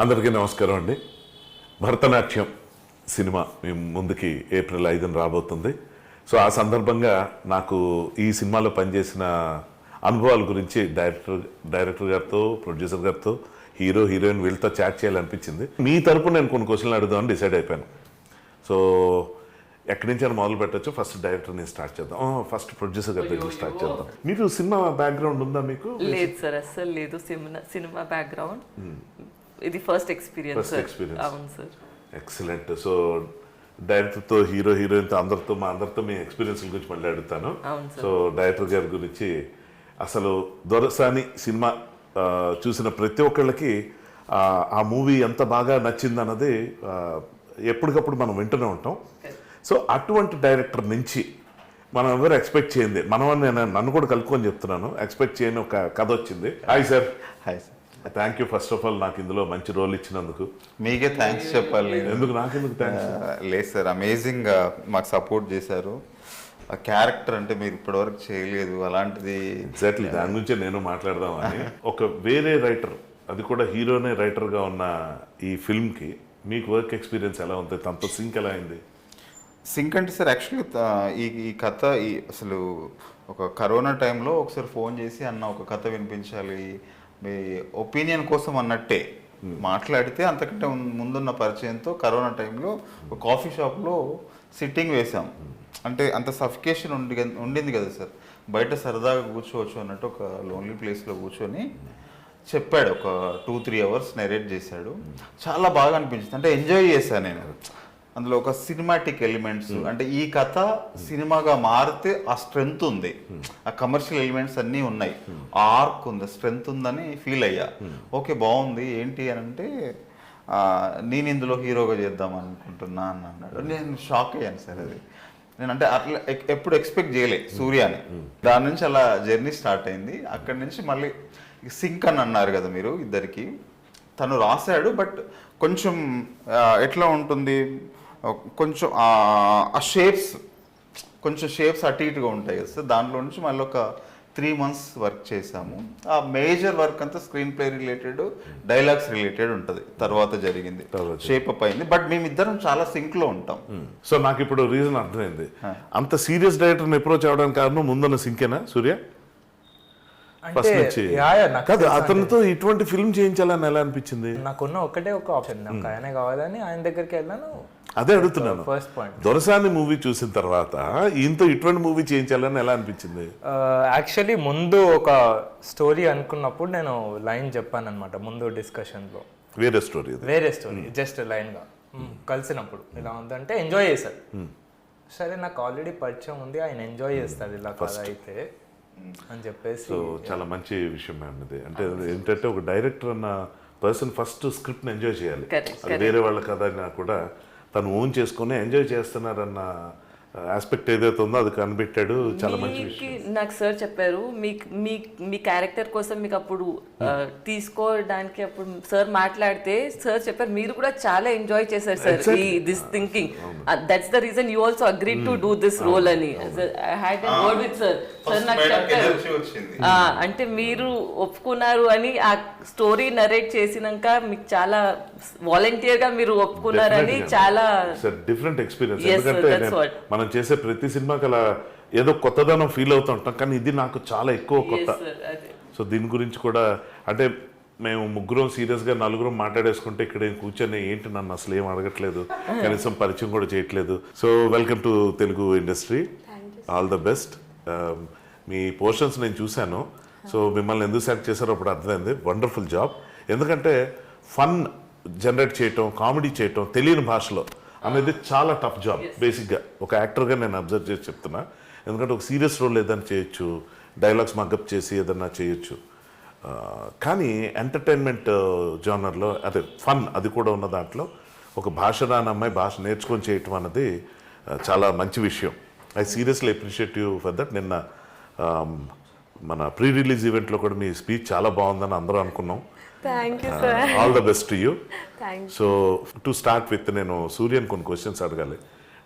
అందరికీ నమస్కారం అండి. భరతనాట్యం సినిమా మీ ముందుకి ఏప్రిల్ 5న రాబోతుంది. సో ఆ సందర్భంగా నాకు ఈ సినిమాలో పనిచేసిన అనుభవాల గురించి డైరెక్టర్ గారితో, ప్రొడ్యూసర్ గారితో, హీరో హీరోయిన్ వీళ్ళతో చాట్ చేయాలనిపించింది. మీ తరపున నేను కొన్ని క్వశ్చన్లు అడుగుదామని డిసైడ్ అయిపోయాను. సో ఎక్కడి నుంచి అని మొదలు పెట్టచ్చు? ఫస్ట్ డైరెక్టర్ నేను స్టార్ట్ చేద్దాం. ఫస్ట్ ప్రొడ్యూసర్ గారి దగ్గర స్టార్ట్ చేద్దాం. మీరు సినిమా బ్యాక్గ్రౌండ్ ఉందా మీకు? లేదు సార్, అస్సలు లేదు సినిమా బ్యాక్గ్రౌండ్. ఇది ఫస్ట్ ఎక్స్పీరియన్స్. అవును సార్. ఎక్సలెంట్. సో డైరెక్టర్తో, హీరో హీరోయిన్తో అందరితో మా అందరితో మీ ఎక్స్పీరియన్స్ గురించి మళ్ళీ అడుగుతాను. సో డైరెక్టర్ గారి గురించి, అసలు దొరసాని సినిమా చూసిన ప్రతి ఒక్కళ్ళకి ఆ మూవీ ఎంత బాగా నచ్చింది అన్నది ఎప్పటికప్పుడు మనం వింటూనే ఉంటాం. సో అటువంటి డైరెక్టర్ నుంచి మనం ఎవరు ఎక్స్పెక్ట్ చేయండి, నన్ను కూడా కలుపుకొని చెప్తున్నాను, ఎక్స్పెక్ట్ చేయని ఒక కథ వచ్చింది. Hi sir. Hi sir. Thank you first of all నాకు ఇందులో మంచి రోల్ ఇచ్చినందుకు. మీకే థ్యాంక్స్ చెప్పాలి. ఎందుకు నాకెందుకు థ్యాంక్స్? లేదు సార్, అమేజింగ్ మాకు సపోర్ట్ చేశారు. ఆ క్యారెక్టర్ అంటే మీరు ఇప్పటివరకు చేయలేదు, అలాంటిది. ఎగ్జాక్ట్లీ దాని గురించే నేను మాట్లాడదామని. ఒక వేరే రైటర్, అది కూడా హీరోనే రైటర్గా ఉన్న ఈ ఫిల్మ్కి మీకు వర్క్ ఎక్స్పీరియన్స్ ఎలా ఉంది? తనతో సింక్ ఎలా అయింది? సింక్ అంటే సార్, యాక్చువల్లీ ఈ కథ అసలు ఒక కరోనా టైంలో ఒకసారి ఫోన్ చేసి అన్న ఒక కథ వినిపించాలి మీ ఒపీనియన్ కోసం అన్నట్టే మాట్లాడితే, అంతకంటే ముందున్న పరిచయంతో కరోనా టైంలో ఒక కాఫీ షాప్లో సిట్టింగ్ వేసాం. అంటే అంత సఫికేషన్ ఉండింది కదా సార్, బయట సరదాగా కూర్చోవచ్చు అన్నట్టు ఒక లోన్లీ ప్లేస్లో కూర్చొని చెప్పాడు. ఒక 2-3 అవర్స్ నెరేట్ చేశాడు. చాలా బాగా అనిపించింది. అంటే ఎంజాయ్ చేశాను నేను. అందులో ఒక సినిమాటిక్ ఎలిమెంట్స్, అంటే ఈ కథ సినిమాగా మారితే ఆ స్ట్రెంగ్త్ ఉంది, ఆ కమర్షియల్ ఎలిమెంట్స్ అన్నీ ఉన్నాయి, ఆ ఆర్క్ ఉంది, స్ట్రెంగ్త్ ఉందని ఫీల్ అయ్యా. ఓకే, బాగుంది. ఏంటి అని అంటే నేను ఇందులో హీరోగా చేద్దాం అనుకుంటున్నా అని అన్నాడు. నేను షాక్ అయ్యాను సార్. అది నేను అంటే అట్లా ఎప్పుడు ఎక్స్పెక్ట్ చేయలే సూర్యాని. దాని నుంచి అలా జర్నీ స్టార్ట్ అయింది. అక్కడి నుంచి మళ్ళీ సింక్ అని అన్నారు కదా మీరు ఇద్దరికి. తను రాశాడు, బట్ కొంచెం ఎట్లా ఉంటుంది, కొంచెం ఆ షేప్స్ అటు ఇటుగా ఉంటాయి కదా సార్. దాంట్లో నుంచి మళ్ళీ ఒక 3 months వర్క్ చేసాము. ఆ మేజర్ వర్క్ అంతా screen play related, dialogues related ఉంటుంది. తర్వాత జరిగింది, షేప్ అప్ అయింది. బట్ మేమిద్దరం చాలా సింక్ లో ఉంటాం. సో నాకు ఇప్పుడు రీజన్ అర్థమైంది. అంత సీరియస్ డైరెక్టర్ని అప్రోచ్ అవడానికి కారణం ముందున్న సింకేనా సూర్య? ఫస్ట్ నుంచి కాదు, అతనితో ఇటువంటి ఫిల్మ్ చేయించాలని ఎలా అనిపించింది? నాకున్న ఒకటే ఒక ఆప్షన్, నాకు ఆయనే కావాలని ఆయన దగ్గరికి వెళ్ళాను. అదే అడుగుతున్నాను. ఫస్ట్ పాయింట్, దొరసాని మూవీ చూసిన తర్వాత ఈయనతో ఇటువంటి మూవీ చేయించాలని ఎలా అనిపించింది? యాక్చువల్లీ ముందు ఒక స్టోరీ అనుకున్నప్పుడు నేను లైన్ చెప్పాను అనమాట. ముందు డిస్కషన్ లో వేరే స్టోరీ జస్ట్ లైన్ గా కలిసినప్పుడు ఇలా ఉందంటే ఎంజాయ్ చేశారు. సరే, నాకు ఆల్రెడీ పరిచయం ఉంది, ఆయన ఎంజాయ్ చేస్తాడు ఇలా కథ అయితే అని చెప్పేసి. సో చాలా మంచి విషయం అన్నది. అంటే ఏంటంటే ఒక డైరెక్టర్ అన్న పర్సన్ ఫస్ట్ స్క్రిప్ట్ని ఎంజాయ్ చేయాలి. అది వేరే వాళ్ళ కథ అయినా కూడా తను ఓన్ చేసుకుని ఎంజాయ్ చేస్తున్నారన్న ఆస్పెక్ట్ ఏదైతే ఉందో అది కనిపెట్టాడు. చాలా మంచి విషయం. నాకు సార్ చెప్పారు, మీ క్యారెక్టర్ కోసం మీకు అప్పుడు తీసుకోవడానికి అప్పుడు సార్ మాట్లాడితే సార్ చెప్పారు మీరు కూడా చాలా ఎంజాయ్ చేశారు sir this thinking. That's the reason you also agreed to do this role అని. I had a word with sir. Sir నాకు చెప్పారు, అంటే మీరు ఒప్పుకున్నారు అని. ఆ స్టోరీ నరేట్ చేసినాక మీకు చాలా వాలంటీర్ గా మీరు ఒప్పుకున్నారని చాలా డిఫరెంట్ ఎక్స్పీరియన్స్. ఎందుకంటే మనం చేసే ప్రతి సినిమాకి అలా ఏదో కొత్తదనం ఫీల్ అవుతుంటాం, కానీ ఇది నాకు చాలా ఎక్కువ కొత్త. సో దీని గురించి కూడా అంటే మేము ముగ్గురం సీరియస్గా 4 మాట్లాడేసుకుంటే ఇక్కడ కూర్చొని ఏంటి నన్ను అసలు ఏం అడగట్లేదు, కనీసం పరిచయం కూడా చేయట్లేదు. So welcome to Telugu industry, all the best. Me portions నేను చూశాను. సో మిమ్మల్ని ఎందుకు సెలెక్ట్ చేశారో అప్పుడు అర్థమైంది. Wonderful job. ఎందుకంటే ఫన్ జనరేట్ చేయటం, కామెడీ చేయటం తెలియని భాషలో అనేది చాలా టఫ్ జాబ్. బేసిక్గా ఒక యాక్టర్గా నేను అబ్జర్వ్ చేసి చెప్తున్నా. ఎందుకంటే ఒక సీరియస్ రోల్ ఏదైనా చేయొచ్చు, డైలాగ్స్ మగ్గప్ చేసి ఏదన్నా చేయొచ్చు, కానీ ఎంటర్టైన్మెంట్ జానర్లో అదే ఫన్ అది కూడా ఉన్న దాంట్లో ఒక భాష రాని అమ్మాయి భాష నేర్చుకొని చేయటం అన్నది చాలా మంచి విషయం. I seriously appreciate you for that. నిన్న మన ప్రీ రిలీజ్ ఈవెంట్లో కూడా మీ స్పీచ్ చాలా బాగుందని అందరూ అనుకున్నాం. All the best to you. So to start with నేను సూర్యని కొన్ని క్వశ్చన్స్ అడగాలి.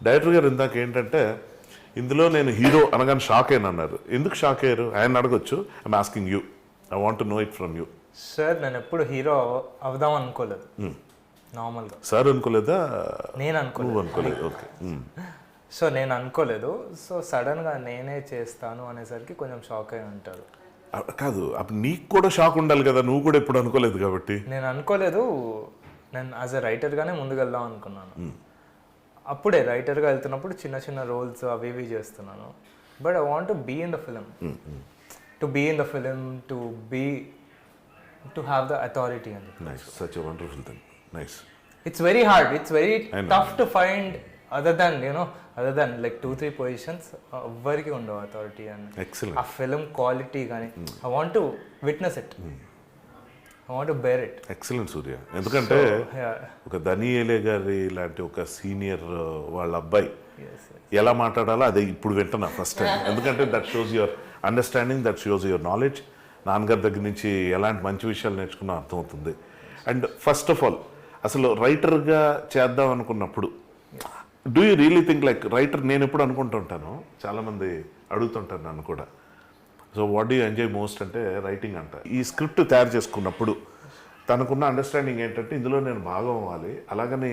డైరెక్టర్ గారు ఇందాక ఏంటంటే ఇందులో నేను హీరో అనగానే షాక్ అయినా అన్నారు. ఎందుకు షాక్ అయ్యారు? ఆయన అడగొచ్చు. I'm asking you, I want to know it from you. Sir నేను ఎప్పుడు హీరో అవుదాం అనుకోలేదు నార్మల్గా. సార్ అనుకోలేదా? నేను అనుకోలేదు. నువ్వు అనుకోలేదు, ఓకే. సో నేను అనుకోలేదు. సో సడన్గా నేనే చేస్తాను అనేసరికి కొంచెం షాక్ అయి ఉంటారు. కాదు, అప్పుడు నీకు కూడా షాక్ ఉండాలి కదా, నువ్వు కూడా ఎప్పుడు అనుకోలేదు కాబట్టి. నేను అనుకోలేదు. నేను యాజ్ ఎ రైటర్గానే ముందుకు వెళ్దాం అనుకున్నాను. అప్పుడే రైటర్గా వెళ్తున్నప్పుడు చిన్న చిన్న రోల్స్ అవి ఇవి చేస్తున్నాను. But I want to be in the film, to be in the film, to have the authority అని. Nice, such a wonderful thing. Nice. It's very hard. It's very tough to find other than like 2-3 positions. Everything ఉండవు authority and Excellent. ఆ film quality కానీ I want to witness it. I want to bear it. Excellent Surya. ఎందుకంటే ఒక దనియేలే గారి లాంటి ఒక senior వాళ్ళ అబ్బాయి ఎలా మాట్లాడాలో అదే ఇప్పుడు వింటున్నా ఫస్ట్ టైం. ఎందుకంటే that shows your understanding, that shows your knowledge. నాన్నగారి దగ్గర నుంచి ఎలాంటి మంచి విషయాలు నేర్చుకున్నా అర్థమవుతుంది. అండ్ ఫస్ట్ ఆఫ్ ఆల్ అసలు రైటర్గా చేద్దాం అనుకున్నప్పుడు do you really think like writer? నేను ఎప్పుడు అనుకుంటుంటాను, చాలామంది అడుగుతుంటాను నన్ను కూడా, so what do you enjoy most అంటే రైటింగ్ అంట. ఈ స్క్రిప్ట్ తయారు చేసుకున్నప్పుడు తనకున్న అండర్స్టాండింగ్ ఏంటంటే ఇందులో నేను భాగం అవ్వాలి, అలాగని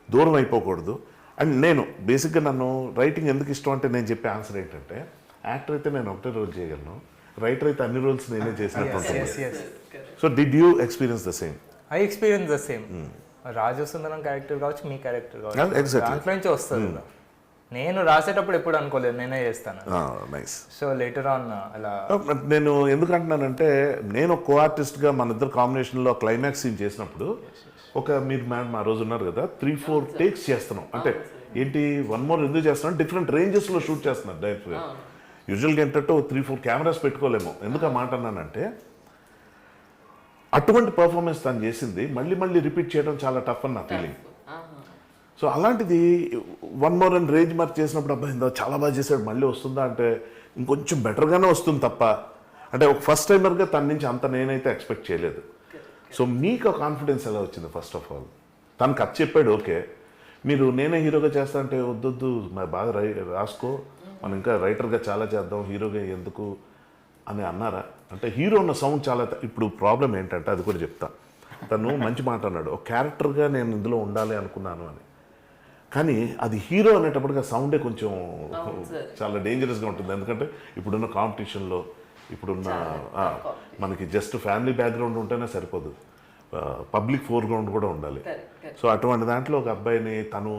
దూరం అయిపోకూడదు. అండ్ నేను బేసిక్గా నన్ను రైటింగ్ ఎందుకు ఇష్టం అంటే నేను చెప్పే ఆన్సర్ ఏంటంటే, యాక్టర్ అయితే నేను ఒకటే రోల్ చేయగలను, రైటర్ అయితే అన్ని రోల్స్ నేనే చేసినట్టు ఉంటుంది. So did you experience the same? I experience the same. Raju Sundaram character కావచ్చు, మీ క్యారెక్టర్ కావచ్చు, దాంట్లో నుంచి వస్తుంది. నేను రాసేటప్పుడు ఎప్పుడు అనుకోలేదు నేనే చేస్తాను. నైస్. సో లేటర్ ఆన్ అలా నేను ఎందుకు అంటున్నానంటే, నేను కో ఆర్టిస్ట్గా మన ఇద్దరు కాంబినేషన్లో క్లైమాక్స్ సీన్ చేసినప్పుడు మీరు మ్యామ్ ఆ రోజు ఉన్నారు కదా, 3-4 టేక్స్ చేస్తున్నాం. అంటే ఏంటి, 1 more ఎందుకు చేస్తున్నాం, డిఫరెంట్ రేంజెస్లో షూట్ చేస్తున్నారు డైరెక్ట్గా. యూజువల్గా ఏంటంటే 3-4 కెమెరాస్ పెట్టుకోలేము. ఎందుకు ఆ మాట అన్నానంటే, అటువంటి పర్ఫార్మెన్స్ తను చేసింది మళ్ళీ రిపీట్ చేయడం చాలా టఫ్ అని నా ఫీలింగ్. సో అలాంటిది 1 more అని రేంజ్ మార్క్ చేసినప్పుడు అబ్బాయి ఇందా చాలా బాగా చేశాడు, మళ్ళీ వస్తుందా అంటే ఇంకొంచెం బెటర్గానే వస్తుంది తప్ప, అంటే ఒక ఫస్ట్ టైమర్గా తన నుంచి అంత నేనైతే ఎక్స్పెక్ట్ చేయలేదు. సో మీకు ఆ కాన్ఫిడెన్స్ ఎలా వచ్చింది? ఫస్ట్ ఆఫ్ ఆల్ తను కథ చెప్పాడు, ఓకే, మీరు నేనే హీరోగా చేస్తా అంటే వద్దొద్దు మరి బాగా రాసుకో, మనం ఇంకా రైటర్గా చాలా చేద్దాం, హీరోగా ఎందుకు అని అన్నారా? అంటే హీరో ఉన్న సౌండ్ చాలా. ఇప్పుడు ప్రాబ్లం ఏంటంటే అది కూడా చెప్తా. తను మంచి మాట అన్నాడు, ఒక క్యారెక్టర్గా నేను ఇందులో ఉండాలి అనుకున్నాను అని, కానీ అది హీరో అనేటప్పటికి ఆ సౌండే కొంచెం చాలా డేంజరస్గా ఉంటుంది. ఎందుకంటే ఇప్పుడున్న కాంపిటీషన్లో, ఇప్పుడున్న మనకి జస్ట్ ఫ్యామిలీ బ్యాక్గ్రౌండ్ ఉంటేనే సరిపోదు, పబ్లిక్ ఫోర్గ్రౌండ్ కూడా ఉండాలి. సో అటువంటి దాంట్లో ఒక అబ్బాయిని తను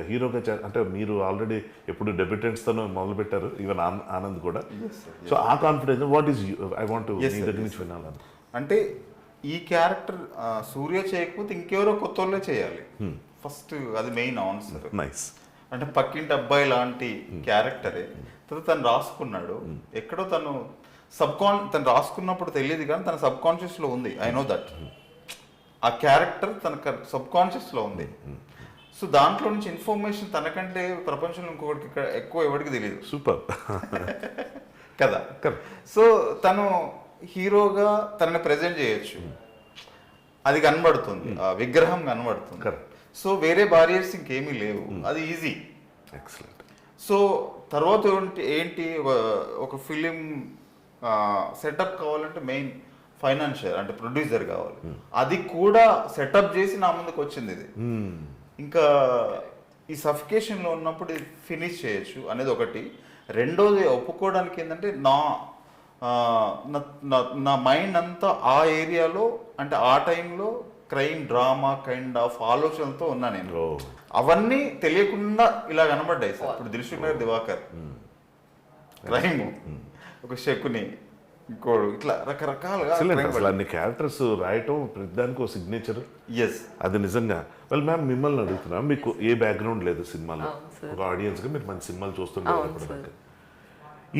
హీరోగా అంటే మీరు ఆల్రెడీ ఎప్పుడు డెబ్యూటెంట్స్తోనూ మొదలుపెట్టారు, ఈవెన్ ఆనంద్ కూడా. సో ఆ confidence what is I want me దగ్గర నుంచి వినాలని. అంటే ఈ క్యారెక్టర్ సూర్య చేయకపోతే ఇంకెవరో కొత్త వాళ్ళే చేయాలి ఫస్ట్, అది మెయిన్ ఆన్సర్. నైస్. అంటే పక్కింటి అబ్బాయి లాంటి క్యారెక్టరే తర్వాత తను రాసుకున్నాడు. ఎక్కడో తను తను రాసుకున్నప్పుడు తెలియదు కానీ తన సబ్ కాన్షియస్లో ఉంది. ఐ నో దట్ ఆ క్యారెక్టర్ తన సబ్ కాన్షియస్లో ఉంది. సో దాంట్లో నుంచి ఇన్ఫర్మేషన్ తనకంటే ప్రపంచంలో ఇంకొకటికి ఎక్కువ ఎవరికి తెలియదు. సూపర్ కదా. సో తను హీరోగా తనని ప్రజెంట్ చేయొచ్చు, అది కనబడుతుంది, ఆ విగ్రహం కనబడుతుంది. సో వేరే బారియర్స్ ఇంకేమీ లేవు, అది ఈజీ. ఎక్సలెంట్. సో తర్వాత ఏంటి, ఒక ఫిలిం సెటప్ కావాలంటే మెయిన్ ఫైనాన్షియల్ అంటే ప్రొడ్యూసర్ కావాలి. అది కూడా సెటప్ చేసి నా ముందుకు వచ్చింది ఇది. ఇంకా ఈ సఫికేషన్లో ఉన్నప్పుడు ఫినిష్ చేయొచ్చు అనేది ఒకటి. రెండోది ఒప్పుకోవడానికి ఏంటంటే నా మైండ్ అంతా ఆ ఏరియాలో, అంటే ఆ టైంలో క్రైమ్ డ్రామా కైండ్ ఆఫ్ ఆలోచనలతో ఉన్నా నేను. అవన్నీ తెలియకుండా ఇలా కనబడ్డాయి సార్. ఇప్పుడు దిల్సుఖ్నగర్ దివాకర్ క్రైమ్, ఒక శకుని, ఇంకోడు, ఇట్లా రకరకాలుగా అన్ని క్యారెక్టర్స్ రాయటం, ప్రతిదానికి ఒక సిగ్నేచర్. ఎస్, అది నిజంగా. వెల్ మ్యామ్, మిమ్మల్ని అడుగుతున్నా, మీకు ఏ బ్యాక్గ్రౌండ్ లేదు సినిమాలో, ఒక ఆడియన్స్గా మీరు మంచి సినిమాలు చూస్తుంటారు.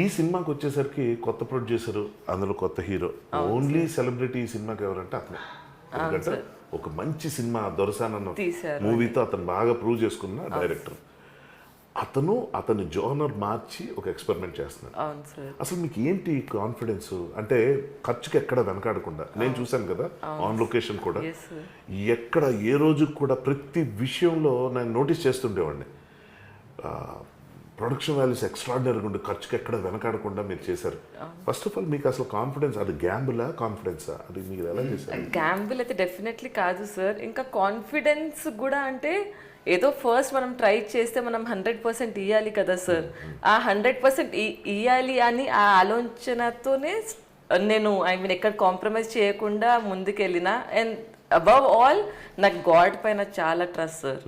ఈ సినిమాకి వచ్చేసరికి కొత్త ప్రొడ్యూసర్, అందులో కొత్త హీరో, ఓన్లీ సెలబ్రిటీ ఈ సినిమాకి ఎవరంటే అతనే. ఎందుకంటే ఒక మంచి సినిమా దొరసానన్న మూవీతో అతను బాగా ప్రూవ్ చేసుకున్న డైరెక్టర్. అతని జోనర్ మార్చి ఒక ఎక్స్పెరిమెంట్ చేస్తున్నాడు. అసలు మీకు ఏంటి కాన్ఫిడెన్స్? అంటే ఖర్చుకి ఎక్కడ వెనకాడకుండా, నేను చూశాను కదా ఆన్ లొకేషన్ కూడా, ఎక్కడ ఏ రోజు కూడా ప్రతి విషయంలో నేను నోటీస్ చేస్తుండేవాడిని. ప్రొడక్షన్ వాల్యూస్ ఎక్స్ట్రాడినరీగా ఉండి ఖర్చుకి ఎక్కడ వెనకాడకుండా మీరు చేశారు. ఫస్ట్ ఆఫ్ ఆల్ మీకు అసలు కాన్ఫిడెన్స్, అది గ్యాంబులా కాన్ఫిడెన్సా, అది మీరు ఎలా చేశారు? గ్యాంబుల్ అయితే డెఫినెట్లీ కాదు సార్. ఇంకా కాన్ఫిడెన్స్ కూడా అంటే ఏదో ఫస్ట్ మనం ట్రై చేస్తే మనం 100% ఇవ్వాలి కదా సార్. ఆ 100% ఇవ్వాలి అని ఆ ఆలోచనతోనే నేను ఎక్కడ కాంప్రమైజ్ చేయకుండా ముందుకెళ్ళిన. అండ్ అబవ్ ఆల్ నాకు గాడ్ పైన చాలా ట్రస్ట్ సార్.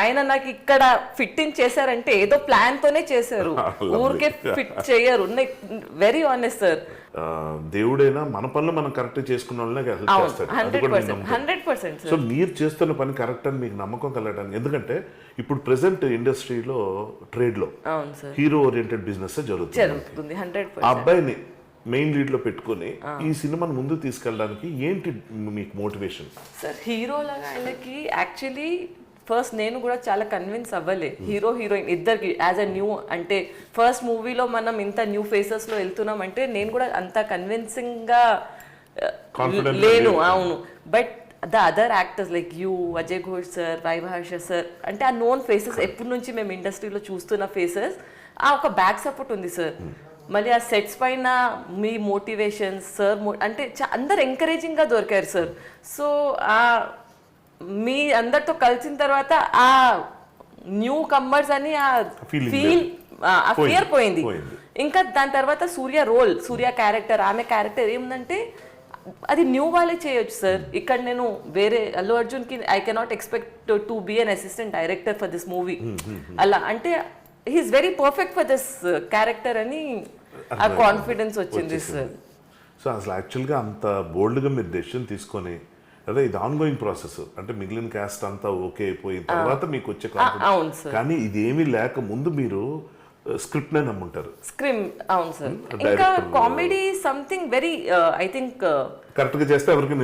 ఆయన నాకు ఇక్కడ ఫిట్టింగ్ చేశారంటే ఏదో ప్లాన్ తోనే చేశారు, ఊరికే ఫిట్ చేయరు. Very honest sir. దేవుడైనా మన పనులు మనం కరెక్ట్ చేసుకున్న వాళ్ళనే హెల్ప్ చేస్తాడు. 100%. సో మీరు చేస్తున్న పని కరెక్ట్ అని మీకు నమ్మకం కలగడానికి, ఎందుకంటే ఇప్పుడు ప్రెసెంట్ ఇండస్ట్రీలో ట్రేడ్లో హీరో ఓరియంటెడ్ బిజినెస్ జరుగుతుంది. 100%. ఆ అబ్బాయిని మెయిన్ లీడ్ లో పెట్టుకొని ఈ సినిమాను ముందు తీసుకెళ్ళడానికి ఏంటి మీకు మోటివేషన్? సార్ హీరో లాగా ఆయనకి యాక్చువల్లీ ఫస్ట్ నేను కూడా చాలా కన్విన్స్ అవ్వలే. హీరో హీరోయిన్ ఇద్దరికి యాజ్ అ న్యూ, అంటే ఫస్ట్ మూవీలో మనం ఇంత న్యూ ఫేసెస్లో వెళ్తున్నాం అంటే నేను కూడా అంత కన్విన్సింగ్గా లేను. అవును. But the other actors like you, Ajay Ghosh sir, వైభాష సార్, అంటే ఆ నోన్ ఫేసెస్ ఎప్పటి నుంచి మేము ఇండస్ట్రీలో చూస్తున్న ఫేసెస్, ఆ ఒక బ్యాక్ సపోర్ట్ ఉంది సార్. మళ్ళీ ఆ సెట్స్ పైన మీ మోటివేషన్స్ సార్, అంటే అందరు ఎంకరేజింగ్గా దొరికారు సార్. సో మీ అందరితో కలిసిన తర్వాత ఆ న్యూ కమ్మర్స్ అని ఆ ఫియర్ పోయింది. ఇంకా దాని తర్వాత సూర్య క్యారెక్టర్, ఆమె క్యారెక్టర్ ఏముందంటే అది న్యూ వాళ్ళే చేయొచ్చు సార్. ఇక్కడ నేను వేరే అల్లు అర్జున్కి I cannot expect to be an assistant director for this movie. అలా అంటే he is very perfect for this character అని ఆ కాన్ఫిడెన్స్ వచ్చింది సార్. సో అసలు యాక్చువల్గా అంత బోల్డ్గా మీరు డెసిషన్ తీసుకొని, అదే ఇది ఆన్ గోయింగ్ ప్రాసెస్, అంటే మిగిలిన క్యాస్ట్ అంతా ఓకే అయిపోయిన తర్వాత మీకు వచ్చే కాన్ఫిడెన్స్. కానీ ఇది ఏమీ లేక ముందు మీరు స్క్రిప్ట్ నే నమ్ముంటారు. అవును సార్. ఇంకా comedy something very I think correct గా చేస్తే ఎవరికి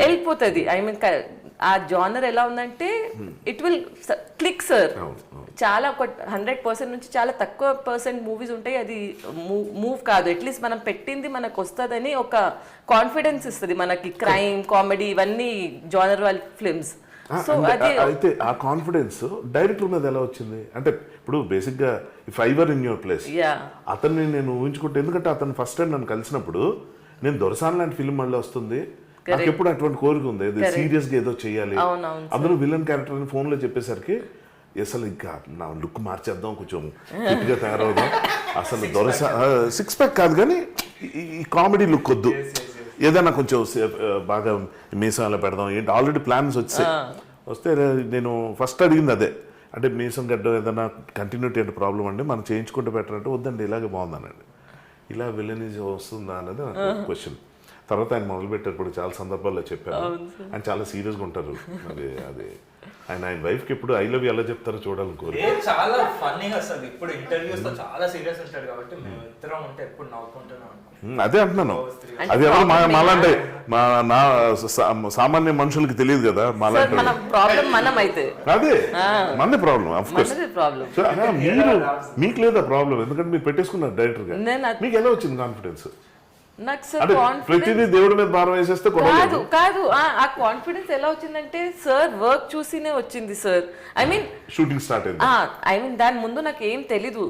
వెళ్ళిపోతుంది. ఆ జానర్ ఎలా ఉందంటే ఇట్ విల్ క్లిక్ సార్. చాలా ఒక 100% నుంచి చాలా తక్కువ % మూవీస్ ఉంటాయి అది మూవ్ కాదు. అట్లీస్ట్ మనం పెట్టింది మనకు వస్తుందని ఒక కాన్ఫిడెన్స్ ఇస్తుంది మనకి. క్రైమ్, కామెడీ ఇవన్నీ జానర్ వాళ్ళ ఫిల్మ్స్. సో అది అయితే ఆ కాన్ఫిడెన్స్ డైరెక్టర్ ఉన్నది ఎలా వచ్చింది? అంటే ఇప్పుడు బేసిక్ గా if I were in your place, అతన్ని నేను ఊహించుకుంటే, ఎందుకంటే అతను ఫస్ట్ టైం నన్ను కలిసినప్పుడు నేను దొరసాన్ లాంటి ఫిల్మ్ మళ్ళీ వస్తుంది, నాకు ఎప్పుడు అటువంటి కోరిక ఉంది, సీరియస్ గా ఏదో చెయ్యాలి. అందరూ విలన్ క్యారెక్టర్ అని ఫోన్ లో చెప్పేసరికి అసలు ఇంకా నా లుక్ మార్చేద్దాం, కొంచెం ఫిట్గా తయారవుదాం, అసలు దొరసా సిక్స్ ప్యాక్ కాదు కానీ ఈ కామెడీ లుక్ వద్దు, ఏదైనా కొంచెం బాగా మీసాలు పెడదాం ఏంటి, ఆల్రెడీ ప్లాన్స్ వస్తే నేను ఫస్ట్ అడిగింది అదే. అంటే మీసం గడ్డ ఏదైనా కంటిన్యూటీ అంటే ప్రాబ్లం అండి, మనం చేయించుకుంటే బెటర్ అంటే వద్దండి ఇలాగే బాగుందనండి. ఇలా విలనిజం వస్తుందా అనేది నాకు క్వశ్చన్. తర్వాత ఆయన మొదలుపెట్టారు, చాలా సందర్భాల్లో చెప్పారు, ఆయన చాలా సీరియస్గా ఉంటారు. అది ఆయన వైఫ్కి ఎప్పుడు ఐ లవ్ యూ ఎలా చెప్తారో చూడాలని కోరి. చాలా ఫన్నీగా అసలు ఇప్పుడు ఇంటర్వ్యూస్ లో చాలా సీరియస్ ఉంటాడు కాబట్టి మేము ఇద్దరం ఉంటే ఎప్పుడు నవ్వుకుంటున్నాం. అదే అంటున్నాను, అది ఎవరు మాలాంటి నా సామాన్య మనుషులకి తెలియదు కదా, మాలాంటి అదే మంది ప్రాబ్లం. ఆఫ్ కోర్స్ మీరు మీకు లేదా ప్రాబ్లం, ఎందుకంటే మీరు పెట్టేసుకున్నారు డైరెక్టర్ గా. మీకు ఎలా వచ్చింది కాన్ఫిడెన్స్? ప్రతిదీ దేవుడి మీద భారం వేసేస్తే కాదు. ఆ కాన్ఫిడెన్స్ ఎలా వచ్చిందంటే సార్ వర్క్ చూసినే వచ్చింది సార్. షూటింగ్ స్టార్ట్ అయింది. దాని ముందు నాకు ఏం తెలీదు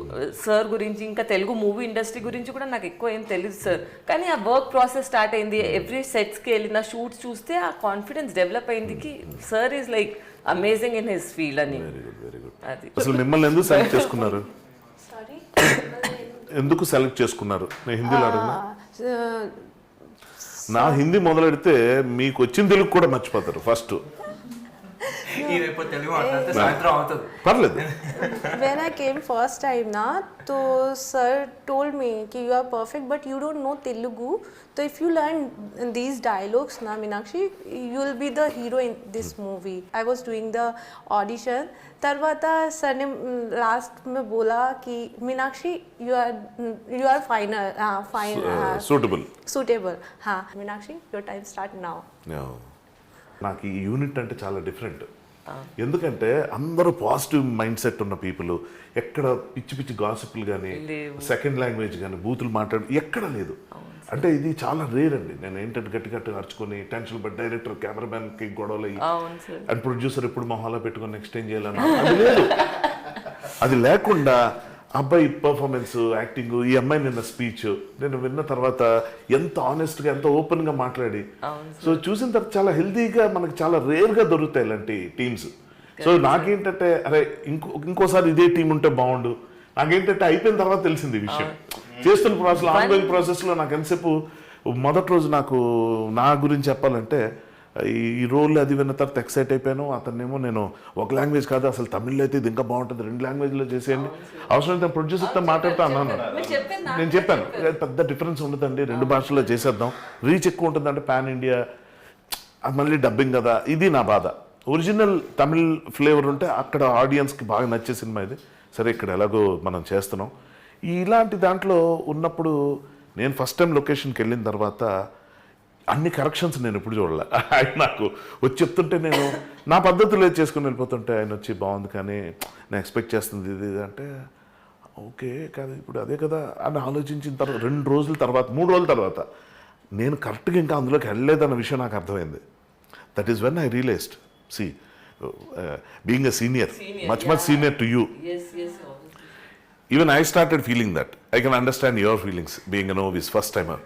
సార్ గురించి, ఇంకా తెలుగు మూవీ ఇండస్ట్రీ గురించి కూడా నాకు ఎక్కువ ఏం తెలీదు సార్. కానీ ఆ వర్క్ ప్రాసెస్ స్టార్ట్ అయింది, ఎవ్రీ సెట్స్ కి వెళ్ళిన షూట్స్ చూస్తే ఆ కాన్ఫిడెన్స్ డెవలప్ అయింది కి sir is like amazing in his field అని. అది అసలు మిమ్మల్ని ఎందుకు సెలెక్ట్ చేసుకున్నారు? ఎందుకు సెలెక్ట్ చేసుకున్నారు? నేను హిందీలో అడిగినా, నా హిందీ మొదలెడితే మీకు వచ్చిన తెలుగు కూడా మర్చిపోతారు ఫస్ట్. పర్లేదు. When I came first time na, so sir told me कि you are perfect but you don't know Telugu. So if you learn these dialogues na Meenakshi, you will be the hero in this movie. I was doing the audition. తర్వాత sir ने last में बोला कि Meenakshi you are fine suitable. हाँ Meenakshi your time start now. నాకు ఈ unit అంటే చాలా డిఫరెంట్. ఎందుకంటే అందరూ పాజిటివ్ మైండ్ సెట్ ఉన్న పీపుల్, ఎక్కడ పిచ్చి పిచ్చి గాసిప్లు కానీ సెకండ్ లాంగ్వేజ్ కానీ బూతులు మాట్లాడు ఎక్కడ లేదు. అంటే ఇది చాలా రేర్ అండి. నేను ఏంటంటే గట్టి అరుచుకొని టెన్షన్ పడి డైరెక్టర్ కెమెరామెన్ కి గొడవలు అయ్యి అండ్ ప్రొడ్యూసర్ ఎప్పుడు మొహాలో పెట్టుకొని నెక్స్ట్ ఏం చేయాలని అది లేదు. అది లేకుండా అబ్బాయి పర్ఫార్మెన్స్, యాక్టింగ్, ఈ అమ్మాయి నిన్న స్పీచ్ నేను విన్న తర్వాత ఎంత ఆనెస్ట్గా, ఎంత ఓపెన్గా మాట్లాడి, సో చూసిన తర్వాత చాలా హెల్తీగా, మనకి చాలా రేర్గా దొరుకుతాయి ఇలాంటి టీమ్స్. సో నాకేంటంటే అరే ఇంకోసారి ఇదే టీం ఉంటే బాగుండు. నాకేంటంటే అయిపోయిన తర్వాత తెలిసింది ఈ విషయం. చేస్తున్న ప్రాసెస్, ఆన్గోయింగ్ ప్రాసెస్లో నాకు ఎంతసేపు మొదటి రోజు నాకు నా గురించి చెప్పాలంటే ఈ రోల్ అది విన్న తర్వాత ఎక్సైట్ అయిపోయాను. అతన్నేమో నేను ఒక లాంగ్వేజ్ కాదు అసలు తమిళ్లో అయితే ఇది ఇంకా బాగుంటుంది, 2 లాంగ్వేజ్లో చేసేయండి, అవసరమైతే ప్రొడ్యూసర్తో మాట్లాడుతూ అన్నాను. నేను చెప్పాను పెద్ద డిఫరెన్స్ ఉండదండి, 2 భాషల్లో చేసేద్దాం, రీచ్ ఎక్కువ ఉంటుందంటే పాన్ ఇండియా, అది మళ్ళీ డబ్బింగ్ కదా. ఇది నా బాధ. ఒరిజినల్ తమిళ్ ఫ్లేవర్ ఉంటే అక్కడ ఆడియన్స్కి బాగా నచ్చే సినిమా ఇది. సరే ఇక్కడ ఎలాగో మనం చేస్తున్నాం. ఇలాంటి దాంట్లో ఉన్నప్పుడు నేను ఫస్ట్ టైం లొకేషన్కి వెళ్ళిన తర్వాత అన్ని కరెక్షన్స్ నేను ఎప్పుడు చూడలే. ఆయన నాకు వచ్చి చెప్తుంటే నేను నా పద్ధతిలో చేసుకుని వెళ్ళిపోతుంటే ఆయన వచ్చి బాగుంది కానీ నేను ఎక్స్పెక్ట్ చేస్తుంది ఇది అంటే ఓకే కాదు ఇప్పుడు అదే కదా అని ఆలోచించిన తర్వాత 2 రోజుల తర్వాత 3 రోజుల తర్వాత నేను కరెక్ట్గా ఇంకా అందులోకి వెళ్ళలేదన్న విషయం నాకు అర్థమైంది. That is when I realised, see being a senior much senior to you, even I started feeling that. I can understand your feelings being a novice, first timer.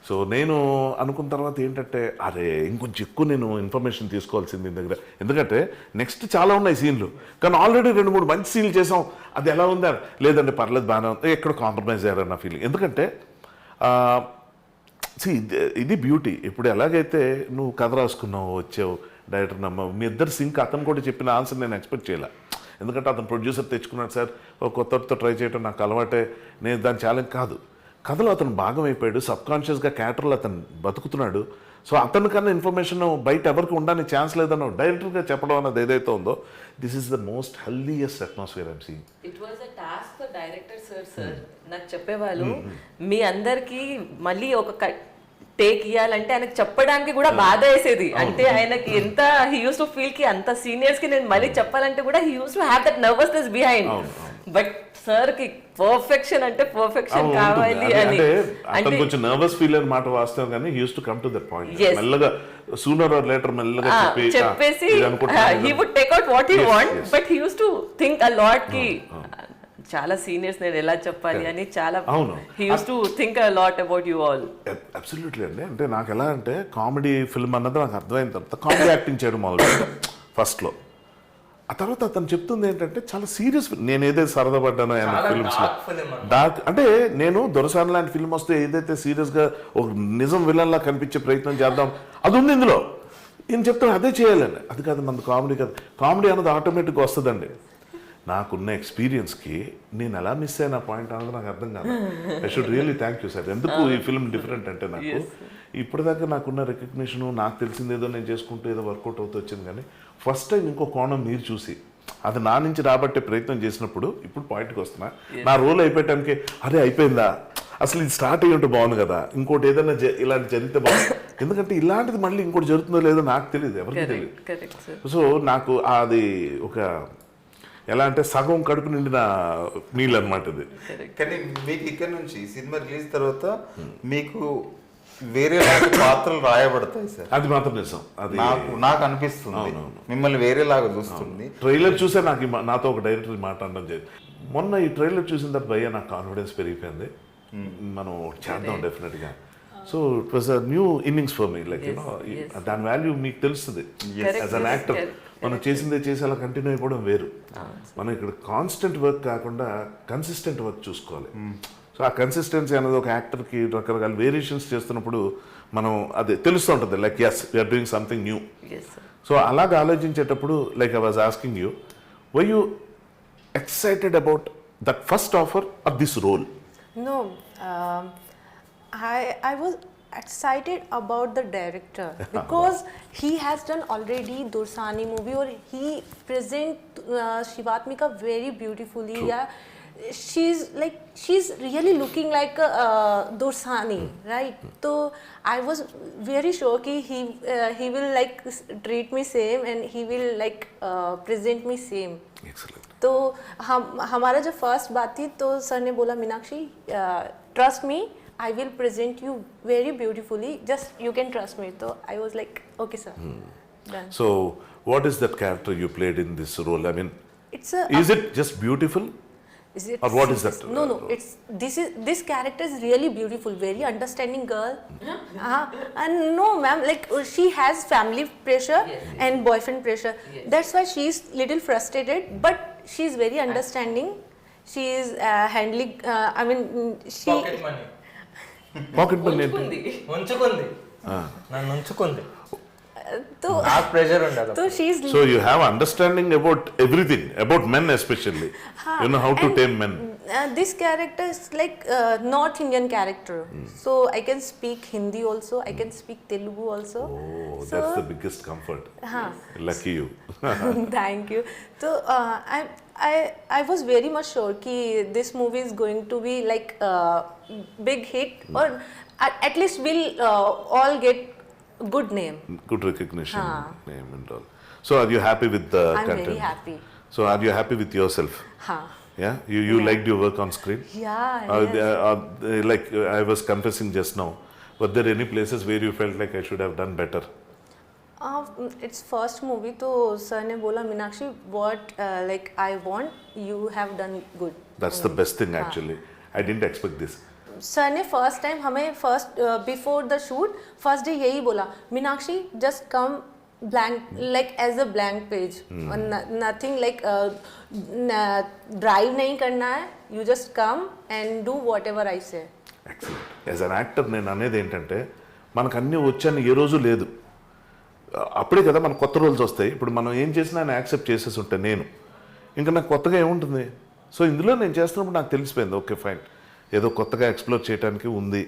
So నేను అనుకున్న తర్వాత ఏంటంటే అరే ఇంకొంచెం ఎక్కువ నేను ఇన్ఫర్మేషన్ తీసుకోవాల్సింది దగ్గర, ఎందుకంటే నెక్స్ట్ చాలా ఉన్నాయి సీన్లు, కానీ ఆల్రెడీ 2-3 మంచి సీన్లు చేసాం, అది ఎలా ఉందా లేదంటే పర్లేదు బాగానే ఉంది, ఎక్కడ కాంప్రమైజ్ అయ్యారన్న ఫీలింగ్. ఎందుకంటే ఇది బ్యూటీ. ఇప్పుడు ఎలాగైతే నువ్వు కథ రాసుకున్నావు, వచ్చావు, డైరెక్టర్ నమ్మావు, మీ ఇద్దరు సింక్. అతను కూడా చెప్పిన ఆన్సర్ నేను ఎక్స్పెక్ట్ చేయలే, ఎందుకంటే అతను ప్రొడ్యూసర్ తెచ్చుకున్నాడు, సార్ ఒక కొత్తతో ట్రై చేయడం నాకు అలవాటే, నేను దాని ఛాలెంజ్ కాదు. కథలో అతను భాగం అయిపోయాడు, సబ్కాన్షియస్గా క్యారెక్టర్లో అతను బతుకుతున్నాడు. సో అతనికన్నా ఇన్ఫర్మేషన్ బయట ఎవరికి ఉండడానికి ఛాన్స్ లేదన్న డైరెక్టర్గా చెప్పడం అన్నది ఏదైతే ఉందో, this is the most healthiest atmosphere I'm seeing. It was a task for director sir. నాకు చెప్పేవాళ్ళు మీ అందరికీ మళ్ళీ ఒక టేక్ ఇవ్వాలంటే ఆయనకు చెప్పడానికి కూడా బాధ వేసేది. అంటే ఆయనకి ఎంత హీ యూస్ టు ఫీల్ కి అంత సీనియర్స్ కి నేను మళ్ళీ చెప్పాలంటే కూడా he uses to have that nervousness behind. But sir కి పర్ఫెక్షన్ అంటే పర్ఫెక్షన్ కావాలి అని, అంటే కొంచెం నర్వస్ ఫీల్ అని మాట వాస్తవం, కానీ he uses to come to that point మెల్లగా, సూనర్ ఆర్ లేటర్ మెల్లగా చెప్పేసి he would take out what he want, but he uses to think a lot కి చాలా సీనియర్స్ నేను ఎలా చెప్పాలి అని చాలా he uses to think a lot about you all. Absolutely అండి. అంటే నాకు ఎలా అంటే కామెడీ ఫిల్మ్ అన్నది నాకు అర్థమైన తర్వాత కామెడీ యాక్టింగ్ చేయడం మొదలు ఫస్ట్లో. ఆ తర్వాత అతను చెప్తుంది ఏంటంటే చాలా సీరియస్. నేను ఏదైతే సరదా పడ్డానో ఆయన ఫిల్మ్స్లో డార్క్, అంటే నేను దొరసాని లాంటి ఫిల్మ్ వస్తే ఏదైతే సీరియస్గా ఒక నిజం విలన్లా కనిపించే ప్రయత్నం చేద్దాం అది ఉంది ఇందులో, నేను చెప్తాను అదే చేయాలండి. అది కాదు మన కామెడీ కాదు, కామెడీ అన్నది ఆటోమేటిక్గా వస్తుందండి. నాకున్న ఎక్స్పీరియన్స్కి నేను ఎలా మిస్ అయిన పాయింట్ అన్నది నాకు అర్థం కాదు. I should really thank you sir. ఎందుకు ఈ ఫిల్మ్ డిఫరెంట్ అంటే నాకు ఇప్పటిదాకా నాకున్న రికగ్నిషను, నాకు తెలిసింది ఏదో నేను చేసుకుంటూ ఏదో వర్కౌట్ అవుతూ వచ్చింది, కానీ ఫస్ట్ టైం ఇంకో కోణం మీరు చూసి అది నా నుంచి రాబట్టే ప్రయత్నం చేసినప్పుడు ఇప్పుడు పాయింట్కి వస్తున్నా. నా రోల్ అయిపోయటానికి అరే అయిపోయిందా, అసలు ఇది స్టార్ట్ అయ్యి ఉంటే బాగుంది కదా, ఇంకోటి ఏదైనా ఇలాంటి జరిగితే బాగుంది, ఎందుకంటే ఇలాంటిది మళ్ళీ ఇంకోటి జరుగుతుందో లేదో నాకు తెలియదు, ఎవరికి తెలియదు. సో నాకు అది ఒక ఎలా అంటే సగం కడుపు నిండిన నీళ్ళు అనమాట ఇది. కానీ మీకు ఇక్కడ నుంచి సినిమా రిలీజ్ తర్వాత మీకు వేరే పాత్రలు రాయబడతాయి సార్, అది మాత్రం నిజం. అది నాకు అనిపిస్తుంది, మిమ్మల్ని వేరేలాగా చూస్తుంది. ట్రైలర్ చూసే నాకు నాతో ఒక డైరెక్టర్ మాట్లాడడం జరిగింది మొన్న. ఈ ట్రైలర్ చూసిన తర్వాత భయ్య నాకు కాన్ఫిడెన్స్ పెరిగిపోయింది, మనం చేద్దాం డెఫినెట్గా. So it was a new innings for me, like you know దాని వాల్యూ మీకు తెలుస్తుంది యాజ్ అన్ యాక్టర్. మనం చేసిందే చేసి అలా కంటిన్యూ అయిపోవడం వేరు. మనం ఇక్కడ కాన్స్టెంట్ వర్క్ కాకుండా కన్సిస్టెంట్ వర్క్ చూసుకోవాలి. సో ఆ కన్సిస్టెన్సీ అనేది ఒక యాక్టర్కి రకరకాల వేరియేషన్స్ చేస్తున్నప్పుడు మనం అది తెలుస్తూ ఉంటుంది, like as we're doing something new. So అలాగ ఆలోచించేటప్పుడు like I was asking you, were you excited about that first offer of this role? No, I was excited about the director because he has done already Dorsani movie or he present Shivatmika very beautifully. True. Yeah, she's really looking like a Dorsani, right? So I was very sure कि he will like treat me same and he will like present me same. Excellent. तो हमारा जब first बात थी तो sir ने बोला Meenakshi trust me, I will present you very beautifully, just you can trust me. So I was like okay sir. Done. So what is that character you played in this role? I mean it's a Is it just beautiful? Is it Or what is that? No, it's this character is really beautiful, very understanding girl. And no, ma'am, like she has family pressure and boyfriend pressure. That's why she's little frustrated, but she's very understanding. She is handling. I mean, she. Pocket money Pocket money. ఉంచుకుంది నన్ను ఉంచుకుంది So, నాకు pressure ఉండదు so she's. So you have understanding about everything, about men especially. You know how to tame men. This character is like North Indian character. So I can speak Hindi also. I can speak Telugu also. Oh, So- that's the biggest comfort. Lucky you. Thank you. So I was very much sure कि this movie is going to be like big hit or at least we'll all get good name. Good recognition, name and all. So are you happy with the I'm content? very happy. So are you happy with yourself? Huh. Yeah, you liked your work on screen. Yeah. Yes. Like I was confessing just now, were there any places where you felt like I should have done better? It's first movie तो sir ने बोला Meenakshi what like I want you have done good. That's the best thing actually. I didn't expect this. Sir ने first time हमें first before the shoot first day यही बोला Meenakshi just come blank like as a blank page nothing like drive नहीं करना है you just come and do whatever I say excellent as an actor నేను అనేది ఏంటంటే మనకు అన్నీ వచ్చని ఏ రోజు లేదు అప్పుడే కదా మనకు కొత్త రోల్స్ వస్తాయి ఇప్పుడు మనం ఏం చేసినా ఆయన యాక్సెప్ట్ చేసేసి ఉంటే నేను ఇంకా నాకు కొత్తగా ఏముంటుంది సో ఇందులో నేను చేస్తున్నప్పుడు నాకు తెలిసిపోయింది ఓకే ఫైన్ ఏదో కొత్తగా ఎక్స్ప్లోర్ చేయడానికి ఉంది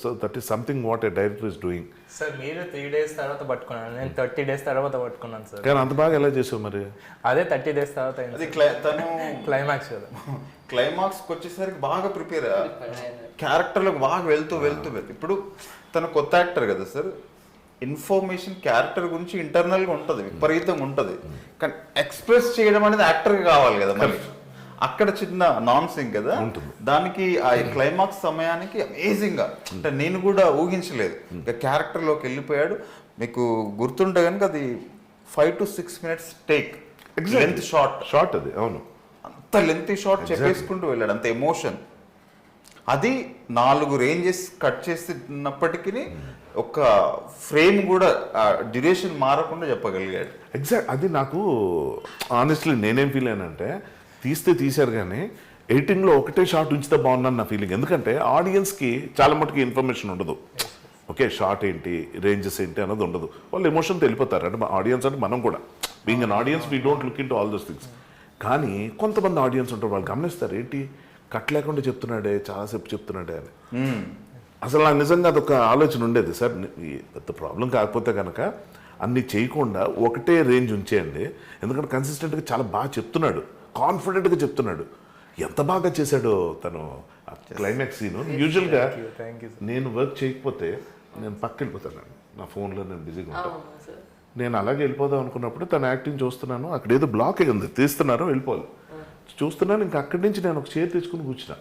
so that is something what a director is doing sir మీరు 3 days తర్వాత పట్టుకున్నాను నేను 30 days తర్వాత పట్టుకున్నాను సార్ కానీ అంత బాగా ఎలా చేసావు మరి అదే 30 days తర్వాత అయింది అది తను క్లైమాక్స్ కదా క్లైమాక్స్కి వచ్చేసరికి బాగా ప్రిపేర్ క్యారెక్టర్లకు బాగా వెళ్తూ ఇప్పుడు తను కొత్త యాక్టర్ కదా సార్ ఇన్ఫర్మేషన్ క్యారెక్టర్ గురించి ఇంటర్నల్గా ఉంటుంది విపరీతంగా ఉంటుంది కానీ ఎక్స్ప్రెస్ చేయడం అనేది యాక్టర్కి కావాలి కదా మరి అక్కడ చిన్న నాన్ సింగ్ కదా దానికి ఆ క్లైమాక్స్ సమయానికి అమేజింగ్గా అంటే నేను కూడా ఊహించలేదు ఇంకా క్యారెక్టర్లోకి వెళ్ళిపోయాడు మీకు గుర్తుంటే కనుక అది 5 to 6 minutes take length short అది అవును అంత లెంత్ షార్ట్ చెప్పేసుకుంటూ వెళ్ళాడు అంత ఎమోషన్ అది 4 రేంజెస్ కట్ చేసినప్పటికీ ఒక ఫ్రేమ్ కూడా డ్యూరేషన్ మారకుండా చెప్పగలిగాడు ఎగ్జాక్ట్ అది నాకు ఆనెస్ట్లీ నేనేం ఫీల్ అయినంటే తీశారు కానీ ఎడిటింగ్లో ఒకటే షార్ట్ ఉంచితే బాగున్నాను నా ఫీలింగ్ ఎందుకంటే ఆడియన్స్కి చాలా మటుకు ఇన్ఫర్మేషన్ ఉండదు ఓకే షార్ట్ ఏంటి రేంజెస్ ఏంటి అన్నది ఉండదు వాళ్ళు ఎమోషన్ వెళ్ళిపోతారు అంటే ఆడియన్స్ అంటే మనం కూడా being an audience we don't look in to all those things కానీ కొంతమంది ఆడియన్స్ ఉంటారు వాళ్ళు గమనిస్తారు ఏంటి కట్ లేకుండా చెప్తున్నాడే చాలాసేపు చెప్తున్నాడే అని అసలు నాకు నిజంగా అదొక ఆలోచన ఉండేది సార్ పెద్ద ప్రాబ్లం కాకపోతే కనుక అన్ని చేయకుండా ఒకటే రేంజ్ ఉంచేయండి ఎందుకంటే కన్సిస్టెంట్గా చాలా బాగా చెప్తున్నాడు కాన్ఫిడెంట్గా చెప్తున్నాడు ఎంత బాగా చేశాడో తను క్లైమాక్స్ సీను యూజువల్గా నేను వర్క్ చేయకపోతే నేను పక్క వెళ్ళిపోతాను నా ఫోన్లో నేను బిజీగా ఉంటాను నేను అలాగే వెళ్ళిపోదాం అనుకున్నప్పుడు తన యాక్టింగ్ చూస్తున్నాను అక్కడ ఏదో బ్లాక్ అయ్యింది తీస్తున్నారు వెళ్ళిపోవాలి చూస్తున్నాను ఇంకా అక్కడి నుంచి నేను ఒక చైర్ తెచ్చుకుని కూర్చున్నా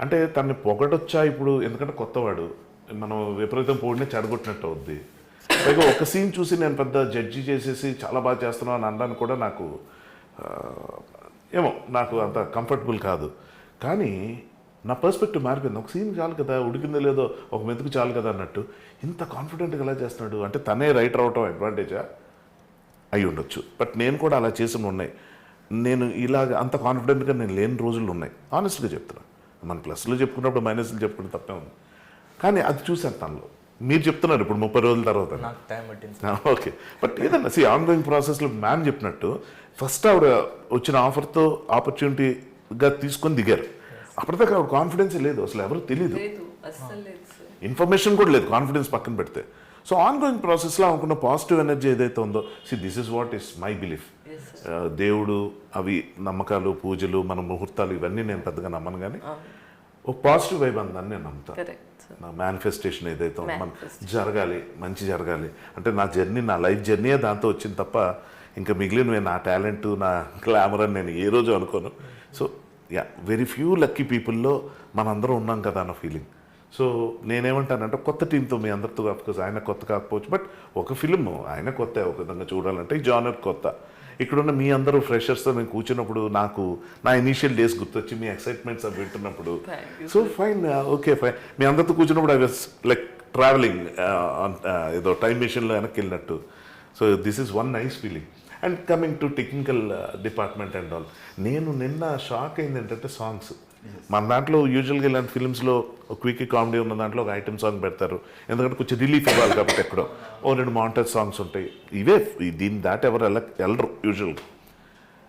అంటే తనని పొగడొచ్చా ఇప్పుడు ఎందుకంటే కొత్తవాడు మనం విపరీతం పోడినే చెడగొట్టినట్టు అవుద్ది పైగా ఒక సీన్ చూసి నేను పెద్ద జడ్జి చేసేసి చాలా బాగా చేస్తున్నాను అని అనడానికి కూడా నాకు ఏమో నాకు అంత కంఫర్టబుల్ కాదు కానీ నా పర్స్పెక్టివ్ మారిపోయింది ఒక సీన్ చాలు కదా ఉడికిందో లేదో ఒక మెతుకు చాలు కదా అన్నట్టు ఇంత కాన్ఫిడెంట్గా ఎలా చేస్తున్నాడు అంటే తనే రైటర్ అవటం అడ్వాంటేజా అయి ఉండొచ్చు బట్ నేను కూడా అలా చేసి ఉన్నాయి నేను ఇలాగ అంత కాన్ఫిడెంట్గా నేను లేని రోజులు ఉన్నాయి ఆనెస్ట్గా చెప్తున్నాను మన ప్లస్లో చెప్పుకున్నప్పుడు మైనస్లు చెప్పుకుంటే తప్పే ఉంది కానీ అది చూశాను తనలో మీరు చెప్తున్నారు ఇప్పుడు 30 రోజుల తర్వాత నాకు టైం పట్టింది ఓకే బట్ ఏదన్నా ఆన్గోయింగ్ ప్రాసెస్లో మ్యామ్ చెప్పినట్టు ఫస్ట్ ఆవిడ వచ్చిన ఆఫర్తో ఆపర్చునిటీగా తీసుకొని దిగారు అప్పటిదాకా ఆవిడ కాన్ఫిడెన్స్ లేదు అసలు ఎవరు తెలియదు ఇన్ఫర్మేషన్ కూడా లేదు కాన్ఫిడెన్స్ పక్కన పెడితే సో ఆన్గోయింగ్ ప్రాసెస్లో అనుకున్న పాజిటివ్ ఎనర్జీ ఏదైతే ఉందో this is what is my belief దేవుడు అవి నమ్మకాలు పూజలు మన ముహూర్తాలు ఇవన్నీ నేను పెద్దగా నమ్మను కానీ ఒక పాజిటివ్ వైబ్ అందని నేను నమ్ముతాను నా మేనిఫెస్టేషన్ ఏదైతే ఉందో మన జరగాలి మంచి జరగాలి అంటే నా జర్నీ నా లైఫ్ జర్నీయే దాంతో వచ్చింది తప్ప ఇంకా మిగిలినవి నా టాలెంట్ నా గ్లామర్ అని నేను ఏ రోజు అనుకోను సో వెరీ ఫ్యూ లక్కీ పీపుల్లో మనందరం ఉన్నాం కదా అన్న ఫీలింగ్ సో నేనేమంటానంటే కొత్త టీంతో మీ అందరితో అఫ్కోర్స్ ఆయన కొత్త కాకపోవచ్చు బట్ ఒక ఫిలిం ఆయన కొత్త ఒక విధంగా చూడాలంటే ఈ జానర్ కొత్త ఇక్కడున్న మీ అందరూ ఫ్రెషర్స్తో నేను కూర్చున్నప్పుడు నాకు నా ఇనీషియల్ డేస్ గుర్తొచ్చి మీ ఎక్సైట్మెంట్స్ అవి వింటున్నప్పుడు సో ఫైన్ ఓకే ఫైన్ మీ అందరితో కూర్చున్నప్పుడు ఐ వాస్ లైక్ ట్రావెలింగ్ ఏదో టైం మిషన్లో వెనక్కి వెళ్ళినట్టు. So this is one nice feeling. And coming to technical department and all, నేను నిన్న షాక్ అయింది ఏంటంటే సాంగ్స్. మన దాంట్లో యూజువల్గా ఇలాంటి ఫిల్మ్స్లో ఒక క్విక్ కామెడీ ఉన్న దాంట్లో ఒక ఐటమ్ సాంగ్ పెడతారు, ఎందుకంటే కొంచెం రిలీఫ్ ఇవ్వాలి కాబట్టి ఎక్కడో ఓ 2 మాంటేజ్ సాంగ్స్ ఉంటాయి. ఇవే దీన్ని దాటి ఎవరు వెళ్ళరు యూజువల్గా.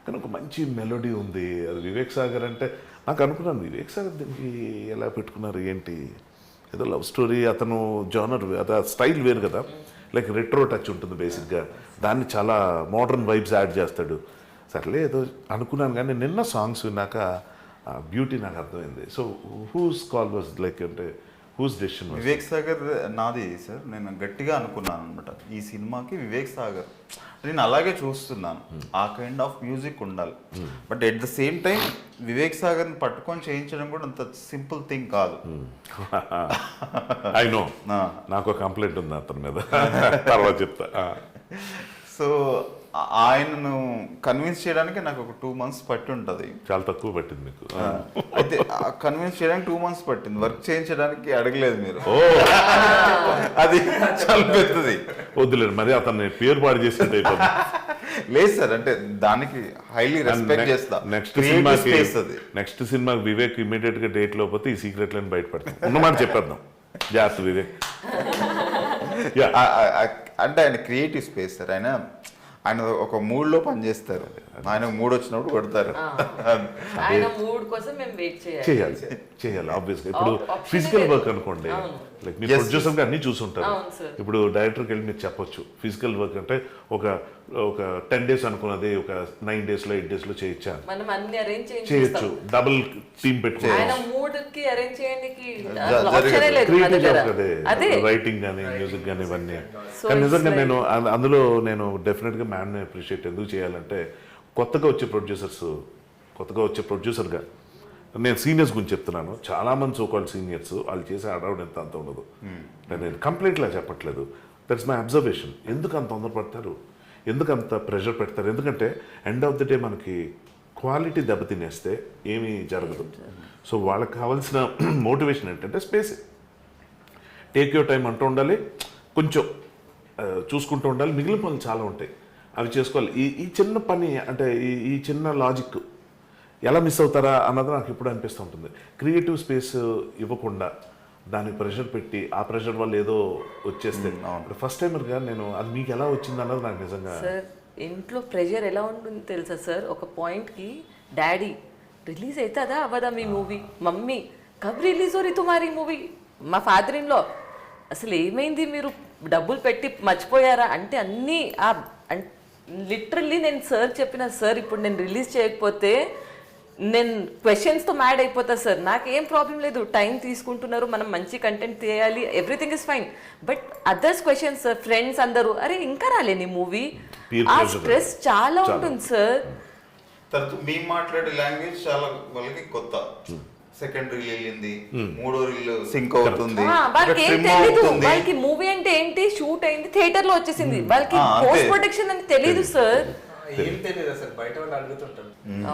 కానీ ఒక మంచి మెలోడీ ఉంది. అది వివేక్ సాగర్ అంటే నాకు అనుకున్నాను, వివేక్ సాగర్ దీనికి ఎలా పెట్టుకున్నారు ఏంటి, ఏదో లవ్ స్టోరీ, అతను జానర్ అదే స్టైల్ వేరు కదా, లైక్ రెట్రో టచ్ ఉంటుంది బేసిక్గా, దాన్ని చాలా మోడర్న్ వైబ్స్ యాడ్ చేస్తాడు. సర్లే ఏదో అనుకున్నాను, కానీ నిన్న సాంగ్స్ విన్నాక బ్యూటీ నాకు అర్థమైంది. So whose call was like అంటే హూస్ డెసిషన్? వివేక్ సాగర్ నాది సార్. నేను గట్టిగా అనుకున్నాను అనమాట ఈ సినిమాకి వివేక్ సాగర్, నేను అలాగే చూస్తున్నాను, ఆ కైండ్ ఆఫ్ మ్యూజిక్ ఉండాలి. But at the same time Vivek సాగర్ని పట్టుకొని చేయించడం కూడా అంత సింపుల్ థింగ్ కాదు. ఐ నో, నాకు ఒక కంప్లైంట్ ఉంది అతని మీద, తర్వాత చెప్తా. సో ఆయనను కన్విన్స్ చేయడానికి నాకు ఒక 2 months పట్టి ఉంటుంది. చాలా తక్కువ పట్టింది మీకు. అయితే కన్విన్స్ చేయడానికి 2 months పట్టింది, వర్క్ చేయించడానికి అడగలేదు మీరు. అది చాలా పెద్దది. వద్దులేదు మరి అతన్ని పేరు పాడు చేసినట్టు అయిపోతుంది. లేదు సార్, అంటే దానికి హైలీ రెస్పెక్ట్ చేస్తా. నెక్స్ట్ సినిమాకి వివేక్ ఇమీడియట్ గా డేట్ లో పోతే ఈ సీక్రెట్లను బయటపడతాం. ఉన్నమాట చెప్పేద్దాం, జాగ్రత్త వివేక్. అంటే ఆయన క్రియేటివ్ స్పేస్ సార్. ఆయన ఒక మూడ్లో పనిచేస్తారు, ఆయన మూడ్ వచ్చినప్పుడు కొడతారు. ఆయన మూడ్ కోసం మేము వెయిట్ చేయాలి ఆబ్వియస్గా. ఇప్పుడు ఫిజికల్ వర్క్ అనుకోండి, లైక్ మీరు ప్రొడ్యూసర్గా అన్ని చూసుంటారు. ఇప్పుడు డైరెక్టర్కి వెళ్ళి మీరు చెప్పొచ్చు ఫిజికల్ వర్క్ అంటే ఒక 10 days అనుకున్నది ఒక 9 days 8 days చేయొచ్చు, డబుల్ టీమ్ పెట్టుకోవాలి. రైటింగ్ కానీ మ్యూజిక్ కానీ ఇవన్నీ. కానీ నిజంగా నేను అందులో నేను డెఫినెట్గా మ్యామ్ని అప్రిషియేట్ ఎందుకు చేయాలంటే కొత్తగా వచ్చే ప్రొడ్యూసర్గా నేను సీనియర్స్ గురించి చెప్తున్నాను. చాలామంది సోకాల్డ్ సీనియర్స్ వాళ్ళు చేసే అడౌట్ ఎంత అంత ఉండదు. నేను కంప్లైంట్లా చెప్పట్లేదు, దట్స్ మై అబ్జర్వేషన్. ఎందుకు అంత తొందరపడతారు, ఎందుకు అంత ప్రెషర్ పెడతారు? ఎందుకంటే ఎండ్ ఆఫ్ ది డే మనకి క్వాలిటీ దెబ్బతినేస్తే ఏమీ జరగదు. సో వాళ్ళకి కావాల్సిన మోటివేషన్ ఏంటంటే స్పేస్, టేక్ యువర్ టైం అంటూ ఉండాలి, కొంచెం చూసుకుంటూ ఉండాలి. మిగిలిన పనులు చాలా ఉంటాయి, అవి చేసుకోవాలి. ఈ చిన్న పని అంటే ఈ చిన్న లాజిక్ ఎలా మిస్ అవుతారా అన్నది నాకు ఇప్పుడు అనిపిస్తూ ఉంటుంది. క్రియేటివ్ స్పేస్ ఇవ్వకుండా దానికి ప్రెషర్ పెట్టి ఆ ప్రెషర్ వల్ల ఏదో వచ్చేస్తే ఫస్ట్ టైమర్గా నేను అది మీకు ఎలా వచ్చింది అన్నది నాకు నిజంగా. సార్ ఇంట్లో ప్రెషర్ ఎలా ఉంటుంది తెలుసా సార్, ఒక పాయింట్కి డాడీ రిలీజ్ అవుతుందా అవ్వదా మీ మూవీ, మమ్మీ కబ్ రిలీజ్ ఓరి తుమారీ మూవీ, మా ఫాదర్ ఇన్ లా అసలు ఏమైంది మీరు డబ్బులు పెట్టి మర్చిపోయారా అంటే అన్నీ లిటరల్లీ నేను సార్ చెప్పిన సార్ ఇప్పుడు నేను రిలీజ్ చేయకపోతే నేను క్వశ్చన్స్తో మ్యాడ్ అయిపోతా సార్, నాకేం ప్రాబ్లం లేదు, టైం తీసుకుంటున్నారు, మనం మంచి కంటెంట్ తీయాలి, everything is fine. But others questions sir, friends అందరూ అరే ఇంకా రాలేని మూవీ, ఆ స్ట్రెస్ చాలా ఉంటుంది సార్. తర్వాత మేము మాట్లాడే లాంగ్వేజ్ చాలా వాళ్ళకి కొత్త. సెకండ్ రీల్ వెళ్ళింది, మూడో రీల్ సింక్ అవుతుంది, వాళ్ళకి ఏం తెలీదు, వాళ్ళకి మూవీ అంటే ఏంటి, షూట్ అయింది థియేటర్ లో వచ్చేసింది, వాళ్ళకి పోస్ట్ ప్రొడక్షన్ అని తెలీదు సార్.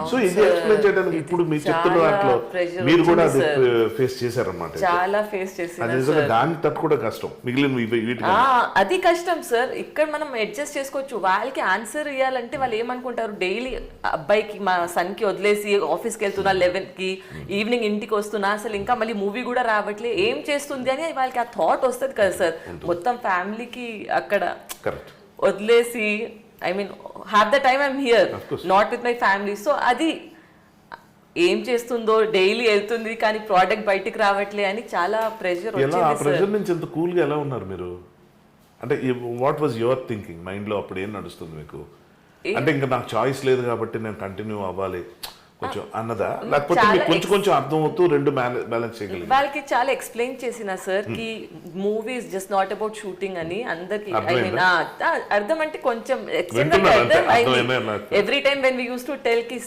సో ఇది ఎక్స్ప్లెయిన్ చేయడానికి ఇప్పుడు మీరు చెప్తున్న దాంట్లో మీరు కూడా అది ఫేస్ చేశారన్నమాట. చాలా ఫేస్ చేశారు, దాన్ని తట్టుకోవడం కష్టం, మిగిలిన అది కష్టం సార్. ఇక్కడ మనం అడ్జస్ట్ చేసుకోవచ్చు. వాళ్ళకి ఆన్సర్ ఇవ్వాలంటే వాళ్ళు ఏమనుకుంటారు, డైలీ అబ్బాయికి మా సన్ కి వదిలేసి ఆఫీస్కి వెళ్తున్నా 11కి, ఈవినింగ్ ఇంటికి వస్తున్నా, అసలు ఇంకా మళ్ళీ మూవీ కూడా రావట్లే, ఏం చేస్తుంది అని వాళ్ళకి ఆ థాట్ వస్తుంది కదా సార్. మొత్తం ఫ్యామిలీకి అక్కడ వదిలేసి I mean, half the time I'm here, not with my family. So అది ఏం చేస్తుందో, డైలీ వెళ్తుంది కానీ ప్రోడక్ట్ బయటికి రావట్లే అని చాలా ప్రెషర్ వచ్చింది. ఆ ప్రెషర్ నుంచి ఎంత కూల్గా ఎలా ఉన్నారు మీరు? అంటే వాట్ వాజ్ యువర్ థింకింగ్ మైండ్లో అప్పుడు ఏం నడుస్తుంది మీకు? అంటే ఇంకా నాకు చాయిస్ లేదు కాబట్టి నేను కంటిన్యూ అవ్వాలి కొంచెం అన్నదా, లేకపోతే కొంచెం కొంచెం అర్థం అవుతూ రెండు బ్యాలెన్స్ చేయగలిగి? వాళ్ళకి చాలా ఎక్స్ప్లెయిన్ చేసిన సార్ కి movie is just not about shooting అని అందరికి. ఐ మీన్ అర్థం అంటే కొంచెం every time when we use to tell కి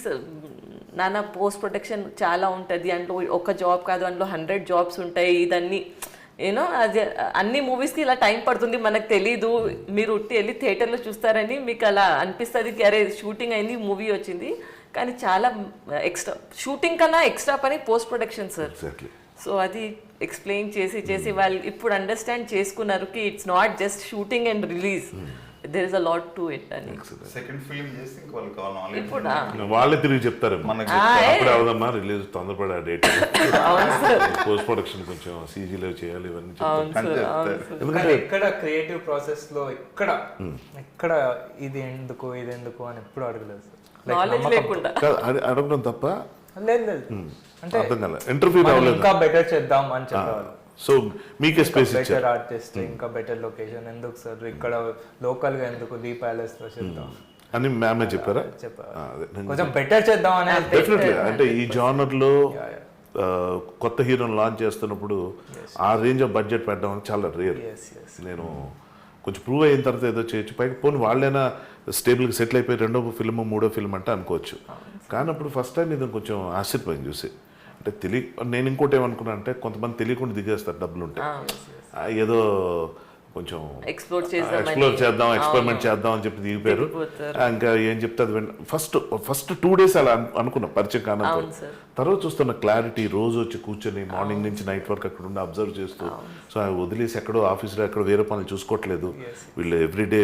నాన్న పోస్ట్ ప్రొడక్షన్ చాలా ఉంటుంది, అందులో ఒక జాబ్ కాదు, అందులో 100 jobs ఉంటాయి, ఇదన్నీ యూనో అది అన్ని మూవీస్కి ఇలా టైం పడుతుంది, మనకు తెలీదు, మీరు ఉట్టి వెళ్ళి థియేటర్లో చూస్తారని మీకు అలా అనిపిస్తుంది. అరే షూటింగ్ అయింది, మూవీ వచ్చింది, కానీ చాలా ఎక్స్ట్రా షూటింగ్ కన్నా ఎక్స్ట్రా పని post production sir. Exactly. So అది ఎక్స్ప్లెయిన్ చేసి వాళ్ళు ఇప్పుడు అండర్స్టాండ్ చేసుకున్నారు కి it's not just shooting and release, there is a lot to it అని. సెకండ్ ఫిల్మ్ చేస్తే ఇంక వాళ్ళకి కావాలి ఇప్పుడు వాళ్ళే తిరిగి చెప్తారు మనకి అప్పుడు అవదమ్మా రిలీజ్ తొందరపడి ఆ డేట్ పోస్ట్ ప్రొడక్షన్ కొంచెం సీజీలో చేయాలి ఇవన్నీ చెప్తారు. ఎందుకంటే ఎక్కడ క్రియేటివ్ ప్రాసెస్ లో ఎక్కడ ఇది ఎందుకు అని ఎప్పుడు అడగలేదు సార్. నాలెడ్జ్ లేకుండా అడగడం తప్ప లేదు అంటే అర్థం కాలే, ఇంటర్వ్యూ మనం అవ్వలేదు. ఇంకా బెటర్ చేద్దాం అని చెప్పేవాళ్ళు. సో మీకే స్పేస్ బెటర్ ఇచ్చారు. ఆర్టిస్ట్, ఇంకా బెటర్ లొకేషన్ ఎందుకు సార్, ఇక్కడ లోకల్ గా ఎందుకు ది ప్యాలెస్ లో చేద్దాం అని మ్యామే చెప్పారా? చెప్పారు. కొంచెం బెటర్ చేద్దాం అని డెఫినెట్లీ. అంటే ఈ జానర్ లో కొత్త హీరోని లాంచ్ చేస్తున్నప్పుడు ఆ రేంజ్ ఆఫ్ బడ్జెట్ పెట్టడం అనేది చాలా రేర్. నేను కొంచెం ప్రూవ్ అయిన తర్వాత ఏదో చేయొచ్చు, పైకి పోనీ వాళ్ళైనా స్టేబుల్గా సెటిల్ అయిపోయి రెండో ఫిల్మ్ మూడో ఫిల్మ్ అంటే అనుకోవచ్చు. కానీ అప్పుడు ఫస్ట్ టైం ఇది కొంచెం ఆశ్చర్యపోయింది చూసి. అంటే నేను ఇంకోటి ఏమనుకున్నా అంటే కొంతమంది తెలియకుండా దిగేస్తారు డబ్బులు ఉంటాయి, ఏదో కొంచెం ఎక్స్ప్లోర్ చేద్దాం ఎక్స్పెరిమెంట్ చేద్దాం అని చెప్పి దిగిపోయారు. ఇంకా ఏం చెప్తే అది ఫస్ట్ 2 days అలా అనుకున్నా పరిచయం కానంత. తర్వాత చూస్తున్న క్లారిటీ, రోజు వచ్చి కూర్చొని మార్నింగ్ నుంచి నైట్ వరకు అక్కడ ఉండి అబ్జర్వ్ చేస్తూ, సో అవి వదిలేసి ఎక్కడో ఆఫీస్లో ఎక్కడో వేరే పనులు చూసుకోవట్లేదు, వీళ్ళు ఎవ్రీడే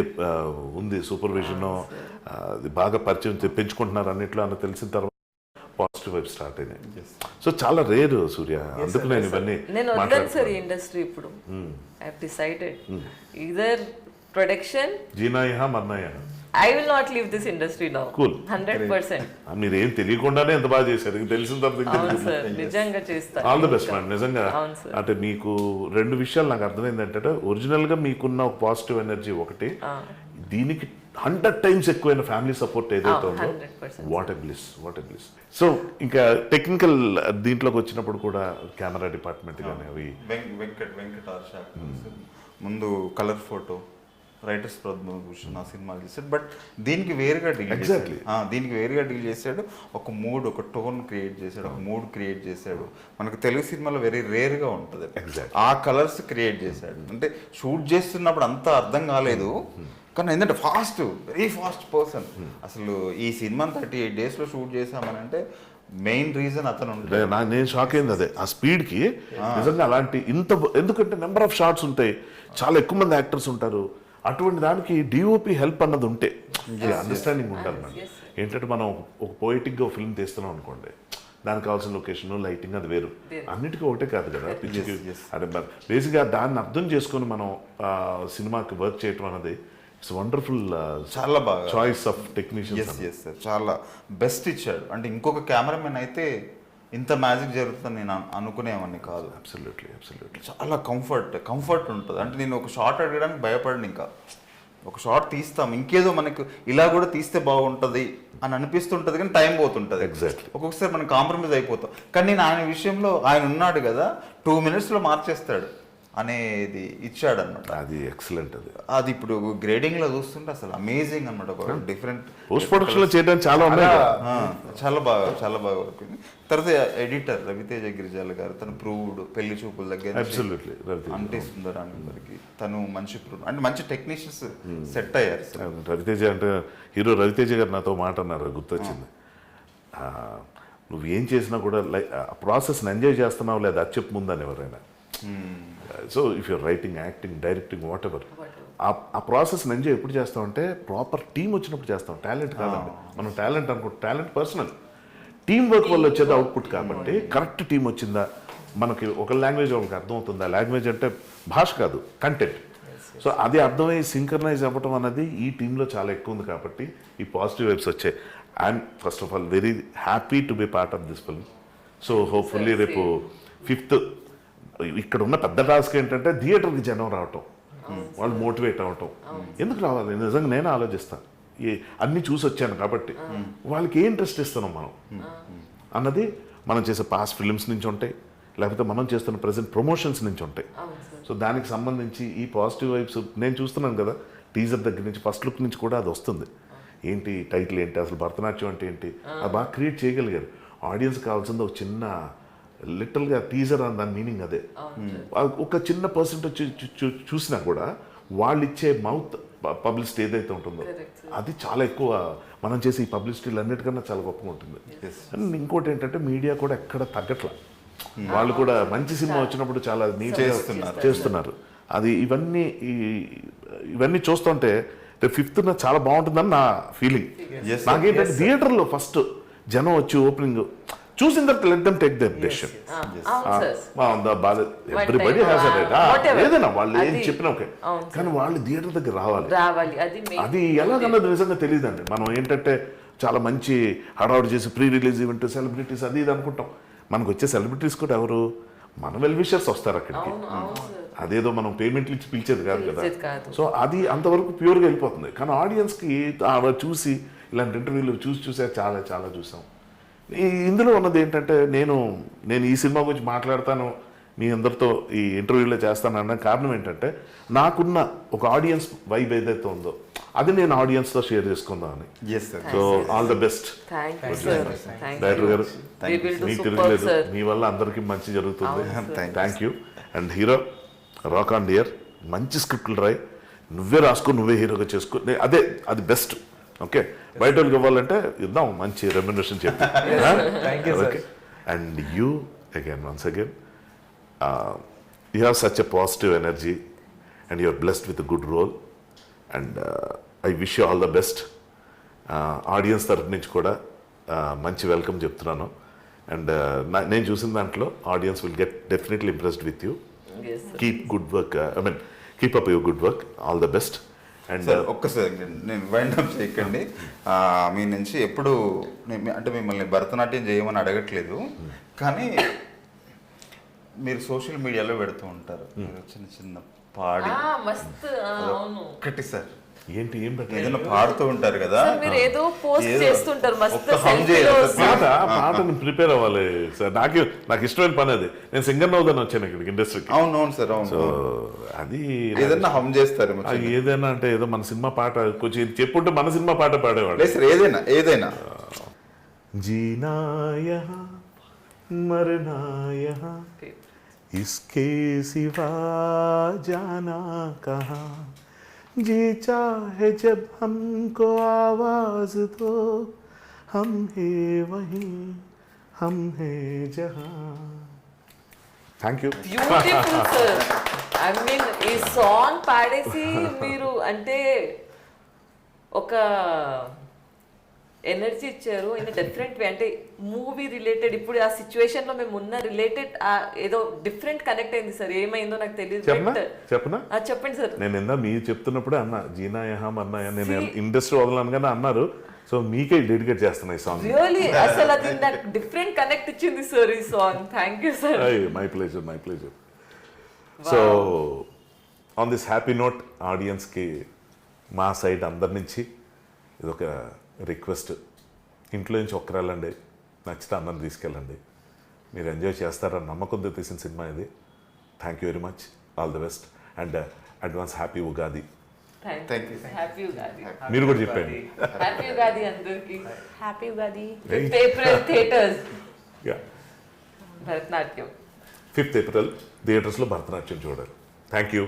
ఉంది సూపర్విజన్, అది బాగా పరిచయం పెంచుకుంటున్నారు అన్నిట్లో అని తెలిసిన తర్వాత పాజిటివ్ వైపు స్టార్ట్ అయినాయి. సో చాలా రేరు సూర్య, అందుకు నేను ఇవన్నీ వద్దాను సార్ ఈ ఇండస్ట్రీ. ఇప్పుడు I have decided either production Jena యహా మర్నా యహా. I will not leave this industry now. Cool. 100%. మీరు ఏం తెలియకుండానే ఎంత బాగా చేశారు, తెలిసిన తర్వాత నిజంగా చేస్తా. All the best madam. నిజంగా అంటే మీకు 2 విషయాలు నాకు అర్థమైంది ఏంటంటే, ఒరిజినల్ గా మీకున్న ఒక పాజిటివ్ ఎనర్జీ ఒకటి, దీనికి 100 times ఎక్కువైన ఫ్యామిలీ సపోర్ట్ ఏదైతే ఉందో, వాట్ ఎ బ్లిస్. సో ఇంకా టెక్నికల్ దీంట్లోకి వచ్చినప్పుడు కూడా కెమెరా డిపార్ట్మెంట్ కానీ అవి వెంకట్ ముందు కలర్ ఫోటో రైటర్స్ పద్మభూషణ్ ఆ సినిమాలు చేశాడు. బట్ దీనికి వేరుగా డీల్ చేశాడు. ఒక మూడ్, ఒక టోన్ క్రియేట్ చేశాడు, ఒక మూడ్ క్రియేట్ చేశాడు. మనకు తెలుగు సినిమాలో వెరీ రేర్గా ఉంటుంది. ఆ కలర్స్ క్రియేట్ చేశాడు. అంటే షూట్ చేస్తున్నప్పుడు అంతా అర్థం కాలేదు, కానీ ఏంటంటే వెరీ ఫాస్ట్ పర్సన్. అసలు ఈ సినిమా 38 daysలో షూట్ చేసామని అంటే మెయిన్ రీజన్ అతను. నేను షాక్ అయింది అదే, ఆ స్పీడ్కి నిజంగా అలాంటి ఎందుకంటే నెంబర్ ఆఫ్ షాట్స్ ఉంటాయి, చాలా ఎక్కువ మంది యాక్టర్స్ ఉంటారు. అటువంటి దానికి డిఓపి హెల్ప్ అన్నది ఉంటే అండర్స్టాండింగ్ ఉండాలి మేడం. ఏంటంటే మనం ఒక పోయిటిక్గా ఫిల్మ్ తీస్తున్నాం అనుకోండి, దానికి కావాల్సిన లొకేషన్ లైటింగ్ అది వేరు, అన్నిటికీ ఒకటే కాదు కదా పిచ్చికి. అంటే బేసిక్గా దాన్ని అర్థం చేసుకొని మనం సినిమాకి వర్క్ చేయటం అన్నది ఇట్స్ వండర్ఫుల్. చాలా బాగా చాయిస్ ఆఫ్ టెక్నీషియన్స్, చాలా బెస్ట్ ఇచ్చాడు. అంటే ఇంకొక కెమెరామెన్ అయితే ఇంత మ్యాజిక్ జరుగుతుందని నేను అనుకునేవాడిని కాదు. అబ్సల్యూట్లీ. చాలా కంఫర్ట్ ఉంటుంది. అంటే నేను ఒక షాట్ అడగడానికి భయపడను. ఇంకా ఒక షాట్ తీస్తాం, ఇంకేదో మనకు ఇలా కూడా తీస్తే బాగుంటుంది అని అనిపిస్తుంటుంది, కానీ టైం పోతుంటుంది. ఎగ్జాక్ట్లీ. ఒక్కొక్కసారి మనం కాంప్రమైజ్ అయిపోతాం. కానీ నేను ఆయన విషయంలో ఆయన ఉన్నాడు కదా, 2 minutesలో మార్చేస్తాడు అనేది ఇచ్చాడు అనమాట. అది ఎక్సలెంట్. అది ఇప్పుడు గ్రేడింగ్లో చూస్తుంటే అసలు అమేజింగ్ అనమాట. ఒక డిఫరెంట్ పోస్ట్ ప్రొడక్షన్లో చేయడానికి చాలా ఉన్నాయి. చాలా బాగా వర్క్. తర్వాత ఎడిటర్ రవితేజ గిరిజాల గారు, తను ప్రూవ్డ్ పెళ్లి చూపుల దగ్గర అంటే సుందరాని వరకు తను మంచి అంటే మంచి టెక్నీషియన్స్ సెట్ అయ్యారు. రవితేజ అంటే హీరో రవితేజ గారు నాతో మాట అన్నారు, గుర్తొచ్చింది. నువ్వు ఏం చేసినా కూడా ప్రాసెస్ని ఎంజాయ్ చేస్తున్నావు లేదా అది చెప్పు ముందని ఎవరైనా. So if you're writing, acting, directing, what ever, ఆ ప్రాసెస్ని ఎంజాయ్ ఎప్పుడు చేస్తామంటే ప్రాపర్ టీం వచ్చినప్పుడు చేస్తాం. టాలెంట్ కాదండి, మనం టాలెంట్ అనుకుంటాం, టాలెంట్ పర్సనల్, టీం వర్క్ వల్ల వచ్చేది అవుట్పుట్. కాబట్టి కరెక్ట్ టీం వచ్చిందా, మనకి ఒక లాంగ్వేజ్ ఒకరికి అర్థమవుతుందా, లాంగ్వేజ్ అంటే భాష కాదు కంటెంట్. సో అది అర్థమయ్యి సింక్రనైజ్ అవ్వటం అనేది ఈ టీంలో చాలా ఎక్కువ ఉంది. కాబట్టి ఈ పాజిటివ్ వైబ్స్ వచ్చాయి. I'm first of all very happy to be part of this film. So hopefully రేపు 5th ఇక్కడ ఉన్న పెద్ద టాస్క్ ఏంటంటే థియేటర్కి జనం రావటం, వాళ్ళు మోటివేట్ అవ్వటం. ఎందుకు రావాలి నిజంగా నేను ఆలోచిస్తాను, అన్నీ చూసి వచ్చాను కాబట్టి వాళ్ళకి ఏ ఇంట్రెస్ట్ ఇస్తున్నాం మనం అన్నది మనం చేసే పాస్ట్ ఫిల్మ్స్ నుంచి ఉంటాయి, లేకపోతే మనం చేస్తున్న ప్రజెంట్ ప్రమోషన్స్ నుంచి ఉంటాయి. సో దానికి సంబంధించి ఈ పాజిటివ్ వైబ్స్ నేను చూస్తున్నాను కదా, టీజర్ దగ్గర నుంచి ఫస్ట్ లుక్ నుంచి కూడా అది వస్తుంది. ఏంటి టైటిల్ ఏంటి, అసలు భరతనాట్యం అంటే ఏంటి, అది బాగా క్రియేట్ చేయగలిగారు. ఆడియన్స్ కావాల్సింది ఒక చిన్న లిటిల్గా టీజర్ అని దాని మీనింగ్ అదే. ఒక చిన్న పర్సెంటేజ్ చూసినా కూడా వాళ్ళు ఇచ్చే మౌత్ పబ్లిసిటీ ఏదైతే ఉంటుందో అది చాలా ఎక్కువ. మనం చేసే ఈ పబ్లిసిటీలు అన్నిటికన్నా చాలా గొప్పగా ఉంటుంది. అండ్ ఇంకోటి ఏంటంటే మీడియా కూడా ఎక్కడ తగ్గట్లా, వాళ్ళు కూడా మంచి సినిమా వచ్చినప్పుడు చాలా నీట్గా చేస్తున్నారు. అది ఇవన్నీ చూస్తుంటే రేపు 5th చాలా బాగుంటుందని నా ఫీలింగ్. నాకేంటంటే థియేటర్లో ఫస్ట్ జనం వచ్చి ఓపెనింగ్ చూసిన తర్వాత let them take their decision. Everybody has a right, ఏదైనా వాళ్ళు ఏం చెప్పినా ఓకే, కానీ వాళ్ళు థియేటర్ దగ్గర రావాలి. అది ఎలాగన్నది నిజంగా తెలియదండి. మనం ఏంటంటే చాలా మంచి హడావుడి చేసి ప్రీ రిలీజ్ ఈవెంట్ సెలబ్రిటీస్ అది ఇది అనుకుంటాం. మనకు వచ్చే సెలబ్రిటీస్ కూడా ఎవరు, మన వెల్ విషర్స్ వస్తారు అక్కడికి. అదేదో మనం పేమెంట్లు ఇచ్చి పిలిచేది కాదు కదా. సో అది అంతవరకు ప్యూర్గా వెళ్ళిపోతుంది. కానీ ఆడియన్స్కి చూసి ఇలాంటి ఇంటర్వ్యూలు చూసి చాలా చాలా చూసాం. ఇందులో ఉన్నది ఏంటంటే నేను ఈ సినిమా గురించి మాట్లాడతాను, మీ అందరితో ఈ ఇంటర్వ్యూలో చేస్తాను అన్న కారణం ఏంటంటే నాకున్న ఒక ఆడియన్స్ వైబ్ ఏదైతే ఉందో అది నేను ఆడియన్స్తో షేర్ చేసుకుందామని. So all the best director గారు, మీకు తిరగలేదు, మీ వల్ల అందరికీ మంచి జరుగుతుంది. Thank you. And hero rock on dear, మంచి స్క్రిప్ట్లు రాయి, నువ్వే రాసుకో, నువ్వే హీరోగా చేసుకో, అది బెస్ట్. ఓకే, బయట వాళ్ళకి ఇవ్వాలంటే ఇద్దాం మంచి రెమ్యునరేషన్ చెప్పి. Okay, and you again once again you have such a positive energy and you are blessed with good role and I wish you all the best. Audience తరఫు నుంచి కూడా మంచి వెల్కమ్ చెప్తున్నాను. అండ్ నేను చూసిన దాంట్లో audience will get definitely impressed with you. Keep good work, keep up your good work, all the best. And ఒక్కసారి నేను వైండ్ అప్ చేయకండి. మీ నుంచి ఎప్పుడు అంటే మిమ్మల్ని భరతనాట్యం చేయమని అడగట్లేదు, కానీ మీరు సోషల్ మీడియాలో పెడుతూ ఉంటారు చిన్న చిన్న పాడి ఒక్కటి సార్ ఏంటి ఏం ఏదైనా పాడుతూ ఉంటారు కదా, మీరు ఏదో పోస్ట్ చేస్తుంటారు మస్తు పాటని ప్రిపేర్ అవ్వాలి సార్. నాకు ఇష్టమైన పని అది. నేను సింగర్ అవుదాను వచ్చాను ఇక్కడికి ఇండస్ట్రీకి. అవును సార్, అవును. అది ఏదైనా హమ్ చేస్తారు, ఏదైనా అంటే ఏదో మన సినిమా పాట కొంచెం చెప్పుంటే మన సినిమా పాట పాడేవాడు సార్. ఏదైనా జీనా యహా మరనా యహా ఇస్కే సివా జానా కహా जी चाहे जब हमको आवाज दो हम है वहीं हम है जहां. Thank you. Beautiful sir. I mean ఈ సాంగ్ పాడేసి మీరు అంటే ఒక ఎనర్జీ ఇచ్చారు ఇన్ డిఫరెంట్ వే. అంటే మూవీ రిలేటెడ్, ఇప్పుడు ఆ సిచ్యువేషన్ లో మేము ఉన్న రిలేటెడ్ ఏదో డిఫరెంట్ కనెక్ట్ అయింది సార్. ఏమైందో నాకు తెలియదు. చెప్పనా? చెప్పండి సార్. నేను ఇందా మీరు చెప్తున్నప్పుడే అన్నా జీనా యహాం అన్నా, నేను ఇండస్ట్రీ వదలను కానీ అన్నారు. సో మీకే డెడికేట్ చేస్తున్నా ఈ సాంగ్. రియల్లీ అసలు అది నాకు డిఫరెంట్ కనెక్ట్ ఇచ్చింది సార్ ఈ song. Thank you sir. My pleasure. So on this happy note ఆడియన్స్కి మా సైడ్ అందరి నుంచి ఇదొక రిక్వెస్ట్. ఇంట్లో నుంచి ఒక్కరు వెళ్ళండి, నచ్చితే అందరం తీసుకెళ్ళండి. మీరు ఎంజాయ్ చేస్తారని నమ్మకంతో తీసిన సినిమా ఇది. Thank you very much, all the best and advance happy Ugadi. Happy Ugadi. మీరు కూడా చెప్పండి. హ్యాపీ ఉగాది అందరికి. Happy Ugadi. 5th April theatres Bharatanatyam. 5th April థియేటర్స్లో భరతనాట్యం చూడాలి. Thank you.